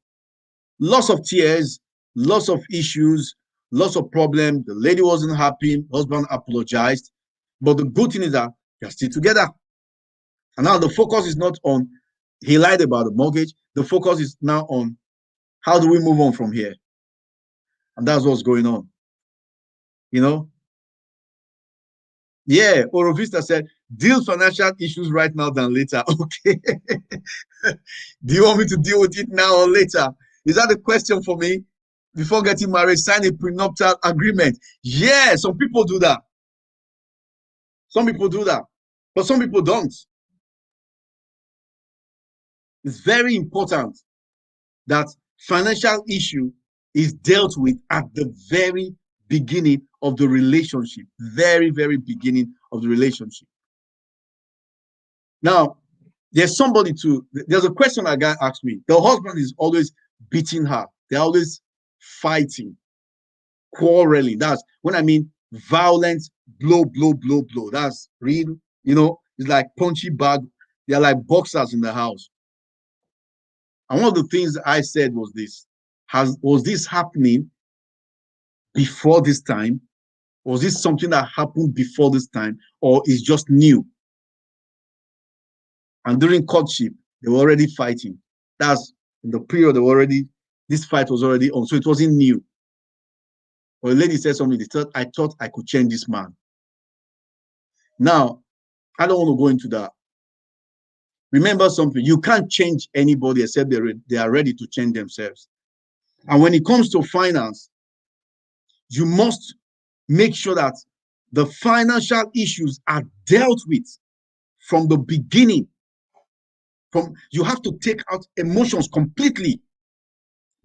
Lots of tears, lots of issues, lots of problems. The lady wasn't happy, husband apologized. But the good thing is that they're still together. And now the focus is not on he lied about the mortgage. The focus is now on how do we move on from here? And that's what's going on. You know? Yeah, Orovista said, deal financial issues right now than later. Okay. Do you want me to deal with it now or later? Is that a question for me? Before getting married, sign a prenuptial agreement. Yeah, some people do that. Some people do that. But some people don't. It's very important that financial issue is dealt with at the very beginning of the relationship. Very, very beginning of the relationship. Now, there's a question a guy asked me. The husband is always beating her. They're always fighting, quarreling. That's when I mean violent, blow. That's real, it's like punchy bag. They're like boxers in the house. And one of the things I said was this: was this happening before this time? Was this something that happened before this time, or is just new? And during courtship, they were already fighting. That's in the period this fight was already on, so it wasn't new. Well, a lady said something, I thought I could change this man. Now, I don't want to go into that. Remember something, you can't change anybody except they are ready to change themselves. And when it comes to finance, you must make sure that the financial issues are dealt with from the beginning. You have to take out emotions completely,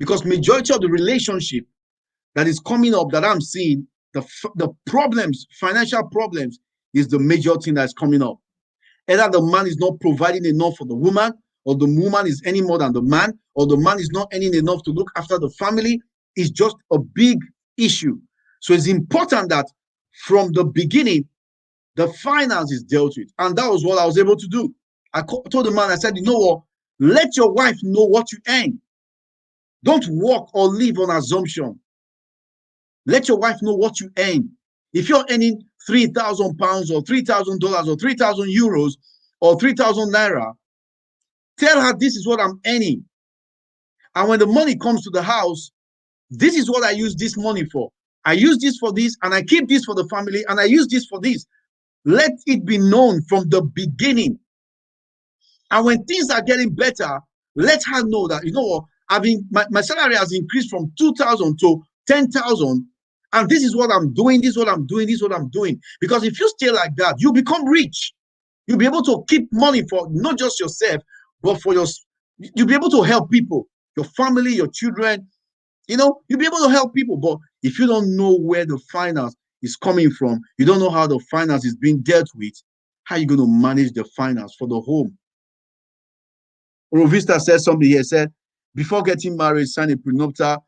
because majority of the relationship that is coming up that I'm seeing, the problems, financial problems, is the major thing that's coming up. Either the man is not providing enough for the woman, or the woman is any more than the man, or the man is not earning enough to look after the family. It's just a big issue. So it's important that from the beginning, the finance is dealt with. And that was what I was able to do. I told the man, I said, you know what? Let your wife know what you earn. Don't work or live on assumption. Let your wife know what you earn. If you're earning £3,000 or $3,000 or 3,000 euros or 3,000 naira. Tell her this is what I'm earning. And when the money comes to the house, this is what I use this money for. I use this for this, and I keep this for the family, and I use this for this. Let it be known from the beginning. And when things are getting better, let her know that, you know what, my salary has increased from 2,000 to 10,000. And this is what I'm doing, this is what I'm doing, this is what I'm doing. Because if you stay like that, you become rich. You'll be able to keep money for not just yourself, but for you'll be able to help people, your family, your children. You know, you'll be able to help people. But if you don't know where the finance is coming from, you don't know how the finance is being dealt with, how are you going to manage the finance for the home? Rovista said something here, said, before getting married, sign a prenuptial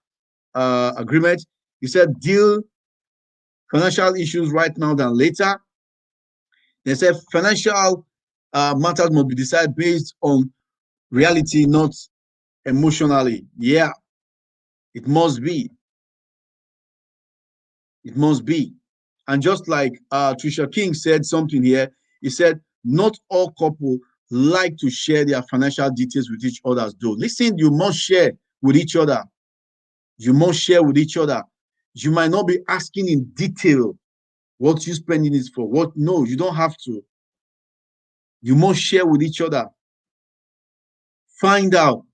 agreement. He said, deal financial issues right now than later. They said financial matters must be decided based on reality, not emotionally. Yeah, it must be. It must be. And just like Trisha King said something here, he said, not all couples like to share their financial details with each other. Though. Listen, you must share with each other. You must share with each other. You might not be asking in detail what you spending it for. What? No, you don't have to. You must share with each other. Find out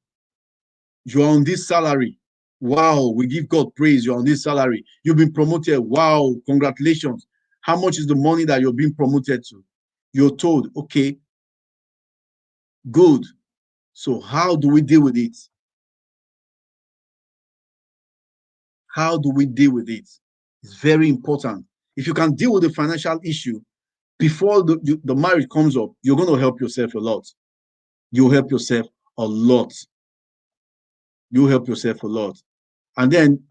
you're on this salary. Wow, we give God praise. You're on this salary. You've been promoted. Wow, congratulations. How much is the money that you're being promoted to? You're told, okay, good. So how do we deal with it? How do we deal with it? It's very important. If you can deal with the financial issue before the marriage comes up, you're going to help yourself a lot. You'll help yourself a lot. You'll help yourself a lot. And then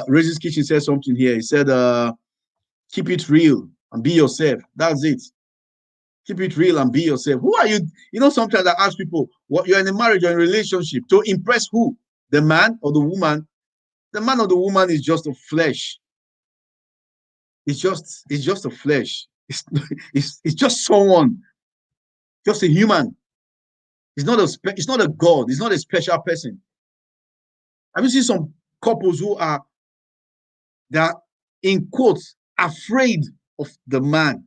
Regis Kitchen said something here. He said, keep it real and be yourself. That's it. Keep it real and be yourself. Who are you? You know, sometimes I ask people, what you're in a marriage or in a relationship to impress who? The man or the woman? The man or the woman is just a flesh. It's just a flesh. It's just someone, just a human. It's not a god. It's not a special person. Have you seen some couples who are that in quotes afraid of the man?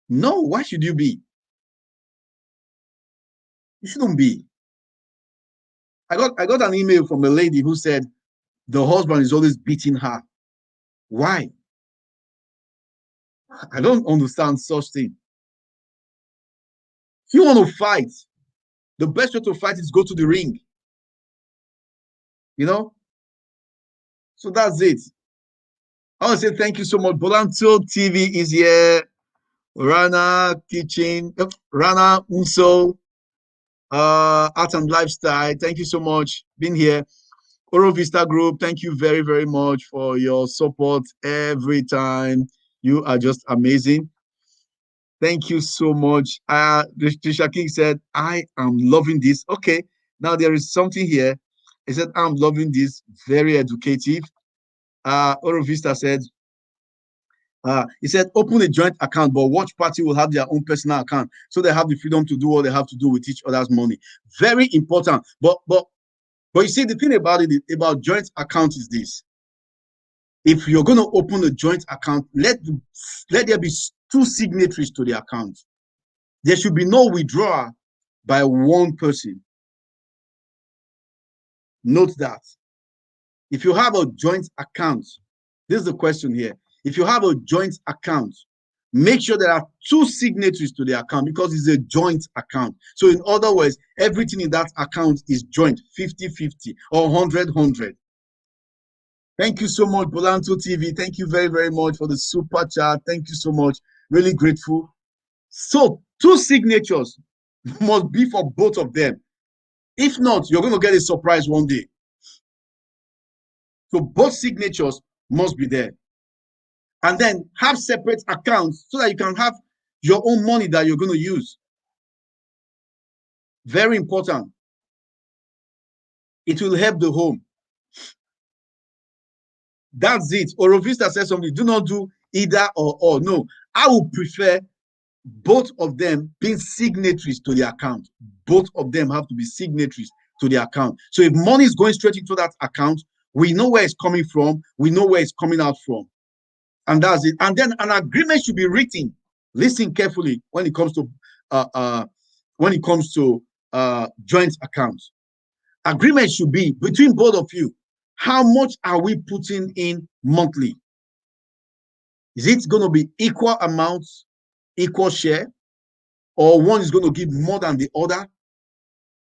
No, why should you be? You shouldn't be. I got an email from a lady who said the husband is always beating her. Why? I don't understand such thing. If you want to fight, the best way to fight is go to the ring. You know? So that's it. I want to say thank you so much. Bolanto TV is here. Rana Kitchen, Rana Unso, Art and Lifestyle. Thank you so much being here. Oro Vista Group, thank you very, very much for your support every time. You are just amazing. Thank you so much. Trisha King said, I am loving this. Okay, now there is something here. He said, I'm loving this. Very educative. Oro Vista said, he said, open a joint account, but watch party will have their own personal account. So they have the freedom to do what they have to do with each other's money. Very important. But you see, the thing about it, about joint account is this. If you're going to open a joint account, let there be two signatories to the account. There should be no withdrawal by one person. Note that. If you have a joint account, this is the question here. If you have a joint account, make sure there are two signatories to the account because it's a joint account. So in other words, everything in that account is joint, 50-50 or 100-100. Thank you so much, Bolanto TV. Thank you very, very much for the super chat. Thank you so much. Really grateful. So two signatures must be for both of them. If not, you're going to get a surprise one day. So both signatures must be there. And then have separate accounts so that you can have your own money that you're going to use. Very important. It will help the home. That's it. Orovista says something. Do not do either or. No, I would prefer both of them being signatories to the account. Both of them have to be signatories to the account. So if money is going straight into that account, we know where it's coming from, we know where it's coming out from. And that's it. And then an agreement should be written. Listen carefully when it comes to joint accounts. Agreement should be between both of you. How much are we putting in monthly? Is it going to be equal amounts, equal share, or one is going to give more than the other?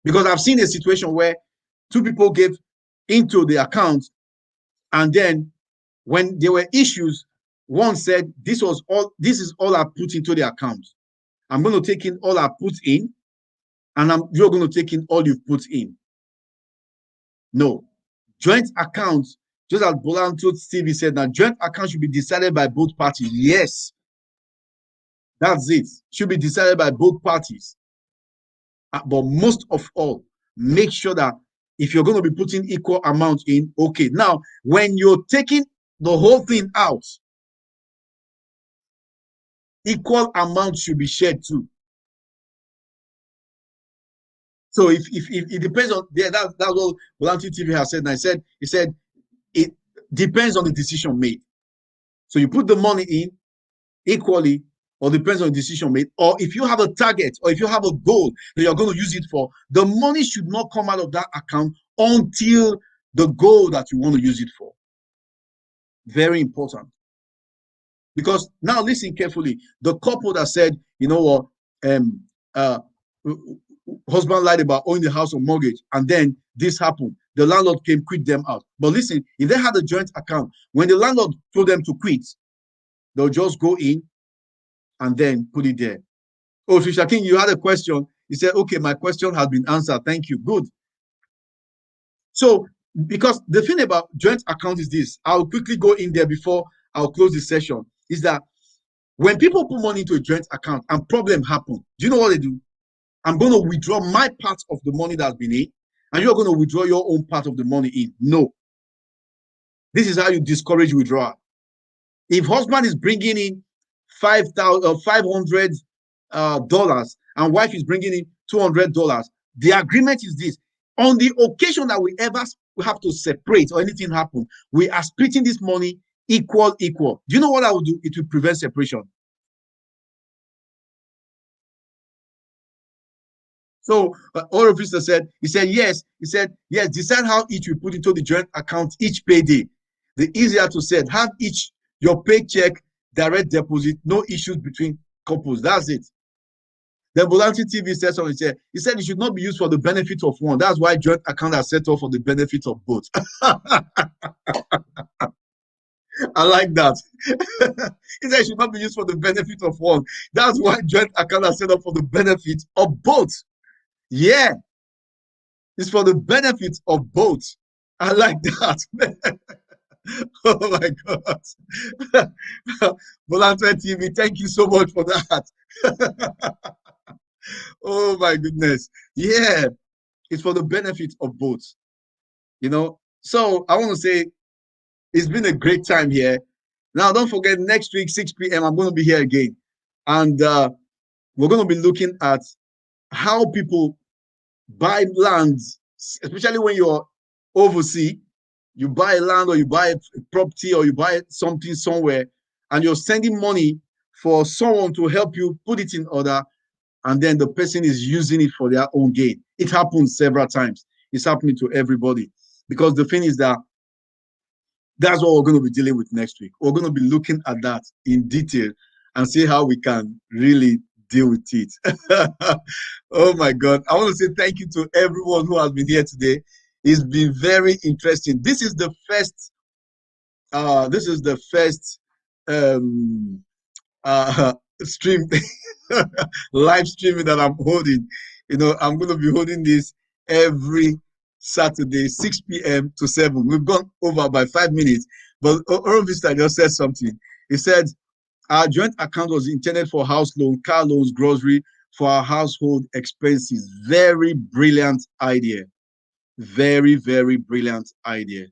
Because I've seen a situation where two people gave into the account, and then when there were issues, one said, this is all I put into the account. I'm going to take in all I put in, and you're going to take in all you've put in. No. Joint accounts, just as Bolanto TV said, that joint accounts should be decided by both parties. Yes. That's it. Should be decided by both parties. But most of all, make sure that if you're going to be putting equal amounts in, okay. Now, when you're taking the whole thing out, equal amounts should be shared too. So if it depends on, yeah, that's what Bolanto TV has said. And he said it depends on the decision made. So you put the money in equally, or depends on the decision made. Or if you have a target, or if you have a goal that you're going to use it for, the money should not come out of that account until the goal that you want to use it for. Very important. Because now listen carefully. The couple that said, you know what, husband lied about owning the house or mortgage, and then this happened. The landlord came, quit them out. But listen, if they had a joint account, when the landlord told them to quit, they'll just go in and then put it there. Oh, Trisha King, you had a question. He said, okay, my question has been answered. Thank you. Good. So, because the thing about joint account is this, I'll quickly go in there before I'll close the session, is that when people put money into a joint account and problem happen, do you know what they do? I'm going to withdraw my part of the money that's been in, and you're going to withdraw your own part of the money in. No. This is how you discourage withdrawal. If husband is bringing in $500 and wife is bringing in $200, the agreement is this: on the occasion that we have to separate or anything happen, we are splitting this money equal. Do you know what I will do? It will prevent separation. So Orofisa said, yes, decide how each we put into the joint account each payday. The easier to set, have each your paycheck direct deposit, no issues between couples. That's it. Then Bolanto TV said something. He said it should not be used for the benefit of one. That's why joint account are set up for the benefit of both. I like that. He said it should not be used for the benefit of one. That's why joint account are set up for the benefit of both. Yeah. It's for the benefit of both. I like that. Oh my God. Bolanto TV, thank you so much for that. Oh my goodness. Yeah. It's for the benefit of both. You know, so I want to say it's been a great time here. Now, don't forget, next week, 6 p.m., I'm going to be here again. And we're going to be looking at how people buy lands, especially when you're overseas. You buy land, or you buy a property, or you buy something somewhere, and you're sending money for someone to help you put it in order, and then the person is using it for their own gain. It happens several times. It's happening to everybody. Because the thing is that that's what we're going to be dealing with next week. We're going to be looking at that in detail and see how we can really deal with it. Oh my God. I want to say thank you to everyone who has been here today. It's been very interesting. This is the first stream live streaming that I'm holding. You know, I'm going to be holding this every Saturday, 6 p.m. to 7. We've gone over by 5 minutes, but Orovista just said something. He said, our joint account was intended for house loan, car loans, grocery, for our household expenses. Very brilliant idea. Very, very brilliant idea.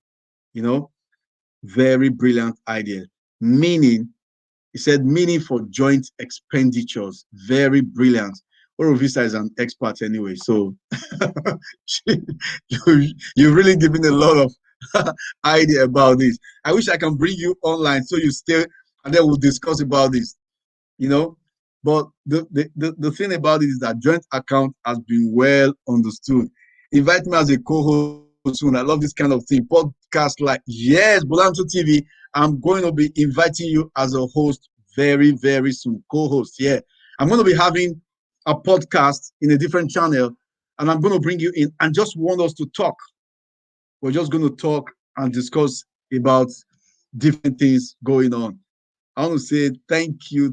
You know, very brilliant idea. Meaning, He said meaning for joint expenditures. Very brilliant. Orovisa is an expert anyway, so you've really given a lot of idea about this. I wish I can bring you online so you stay and then we'll discuss about this, you know. But the thing about it is that joint account has been well understood. Invite me as a co-host soon. I love this kind of thing. Podcast like, yes, Bolanto TV. I'm going to be inviting you as a host very, very soon. Co-host, yeah. I'm going to be having a podcast in a different channel, and I'm going to bring you in and just want us to talk. We're just going to talk and discuss about different things going on. I want to say thank you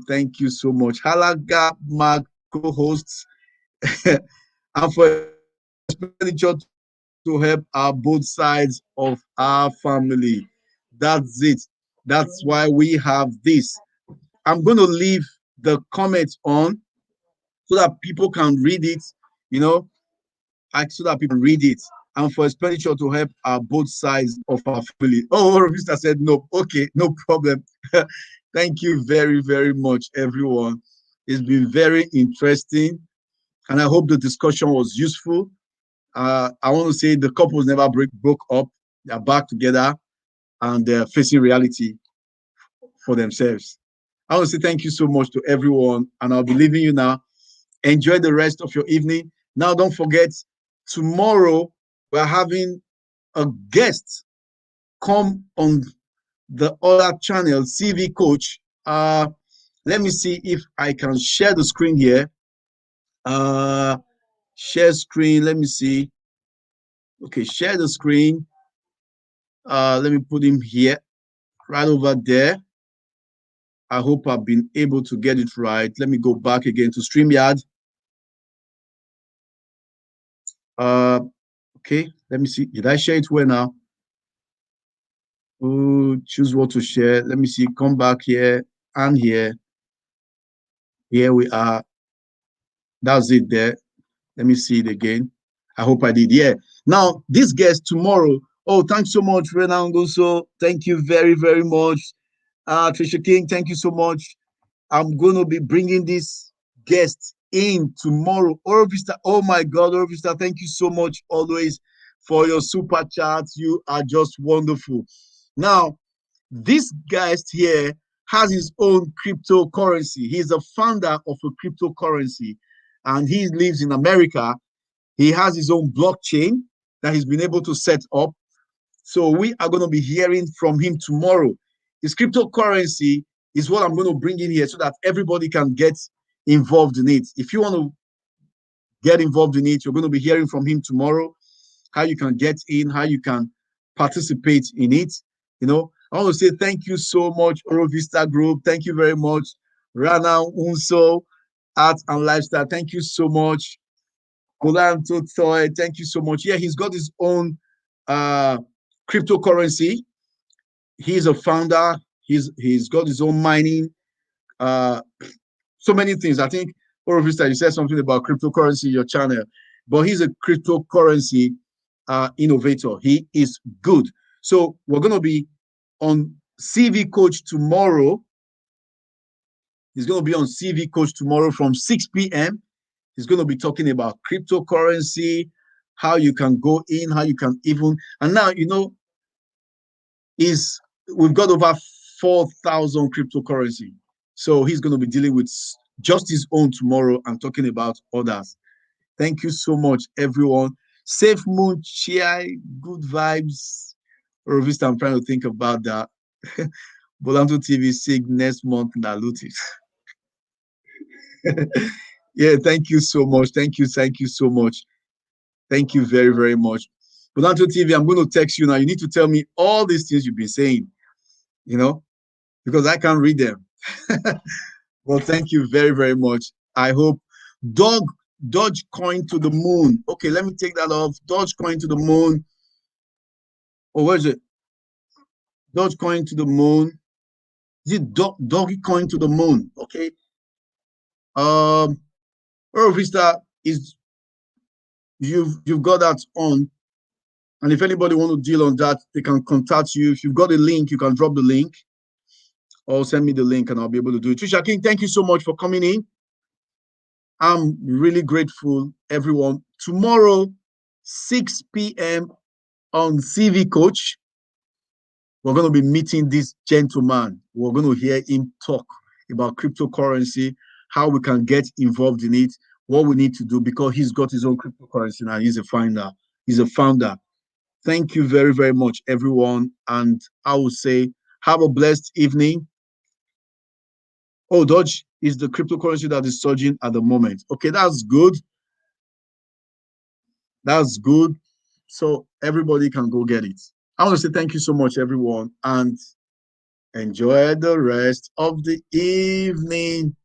so much. Halaga, my co-hosts, and for expenditure to help both sides of our family. That's it. That's why we have this. I'm going to leave the comments on so that people can read it, you know, so that people can read it. And for expenditure to help both sides of our family. Oh, Mr. said no. Okay, no problem. Thank you very, very much, everyone. It's been very interesting, and I hope the discussion was useful. I want to say the couples never broke up. They're back together and they're facing reality for themselves. I want to say thank you so much to everyone, and I'll be leaving you now. Enjoy the rest of your evening. Now, don't forget, tomorrow we're having a guest come on the other channel, CV Coach. Let me see if I can share the screen here. Share screen. Let me see. Okay, share the screen. Let me put him here, right over there. I hope I've been able to get it right. Let me go back again to StreamYard. Okay, let me see. Did I share it well now? Oh, choose what to share. Let me see. Come back here and here. Here we are. That's it there. Let me see it again. I hope I did. Yeah. Now, this guest tomorrow. Oh, thanks so much, Renan Goso. Thank you very, very much. Trisha King, thank you so much. I'm going to be bringing this guest in tomorrow. Orovista, oh my God, Orovista, thank you so much always for your super chats. You are just wonderful. Now, this guest here has his own cryptocurrency. He's a founder of a cryptocurrency and he lives in America. He has his own blockchain that he's been able to set up. So we are going to be hearing from him tomorrow. His cryptocurrency is what I'm going to bring in here so that everybody can get involved in it. If you want to get involved in it, you're going to be hearing from him tomorrow, how you can get in, how you can participate in it. You know, I want to say thank you so much, Orovista Group. Thank you very much, Rana Unso, Art and Lifestyle. Thank you so much. Golanto Toy, thank you so much. Yeah, he's got his own cryptocurrency. He's a founder. He's got his own mining. Uh, so many things. I think Orovista, you said something about cryptocurrency, your channel, but he's a cryptocurrency innovator. He is good. So we're going to be on CV Coach tomorrow. He's going to be on CV Coach tomorrow from 6 p.m. He's going to be talking about cryptocurrency, how you can go in, how you can even, and now, you know, we've got over 4,000 cryptocurrency. So he's going to be dealing with just his own tomorrow and talking about others. Thank you so much, everyone. Safe moon, Chai, good vibes. Rovista, I'm trying to think about that. Bolanto TV Sig next month, Naluti. Yeah, thank you so much. Thank you so much. Thank you very, very much. Bolanto TV, I'm going to text you now. You need to tell me all these things you've been saying, you know, because I can't read them. Well, thank you very, very much. I hope Dogecoin to the moon. Okay, let me take that off. Dogecoin to the moon. Oh, where's it? Dogecoin to the moon. Is it Dogecoin to the moon? Okay. Earl Vista is you've got that on. And if anybody want to deal on that, they can contact you. If you've got a link, you can drop the link. or send me the link and I'll be able to do it. Trisha King, thank you so much for coming in. I'm really grateful, everyone. Tomorrow, 6 p.m. on CV Coach, we're going to be meeting this gentleman. We're going to hear him talk about cryptocurrency, how we can get involved in it, what we need to do, because he's got his own cryptocurrency now. He's a founder. Thank you very, very much, everyone. And I will say, have a blessed evening. Oh, Dodge is the cryptocurrency that is surging at the moment. Okay, that's good. That's good. So everybody can go get it. I want to say thank you so much, everyone, and enjoy the rest of the evening.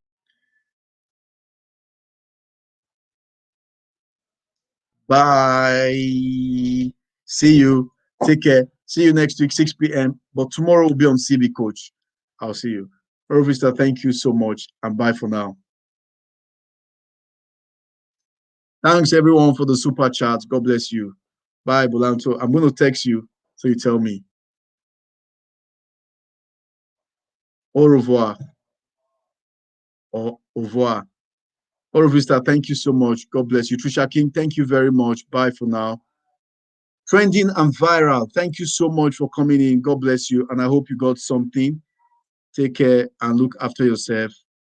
Bye. See you. Take care. See you next week, 6 p.m. But tomorrow will be on CB Coach. I'll see you. Vista, thank you so much, and bye for now. Thanks everyone for the super chat. God bless you. Bye, Bolanto. I'm going to text you so you tell me. Au revoir. Au revoir. Au Vista, thank you so much. God bless you. Trisha King, thank you very much. Bye for now. Trending and viral, thank you so much for coming in. God bless you. And I hope you got something. Take care and look after yourself.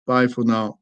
Bye for now.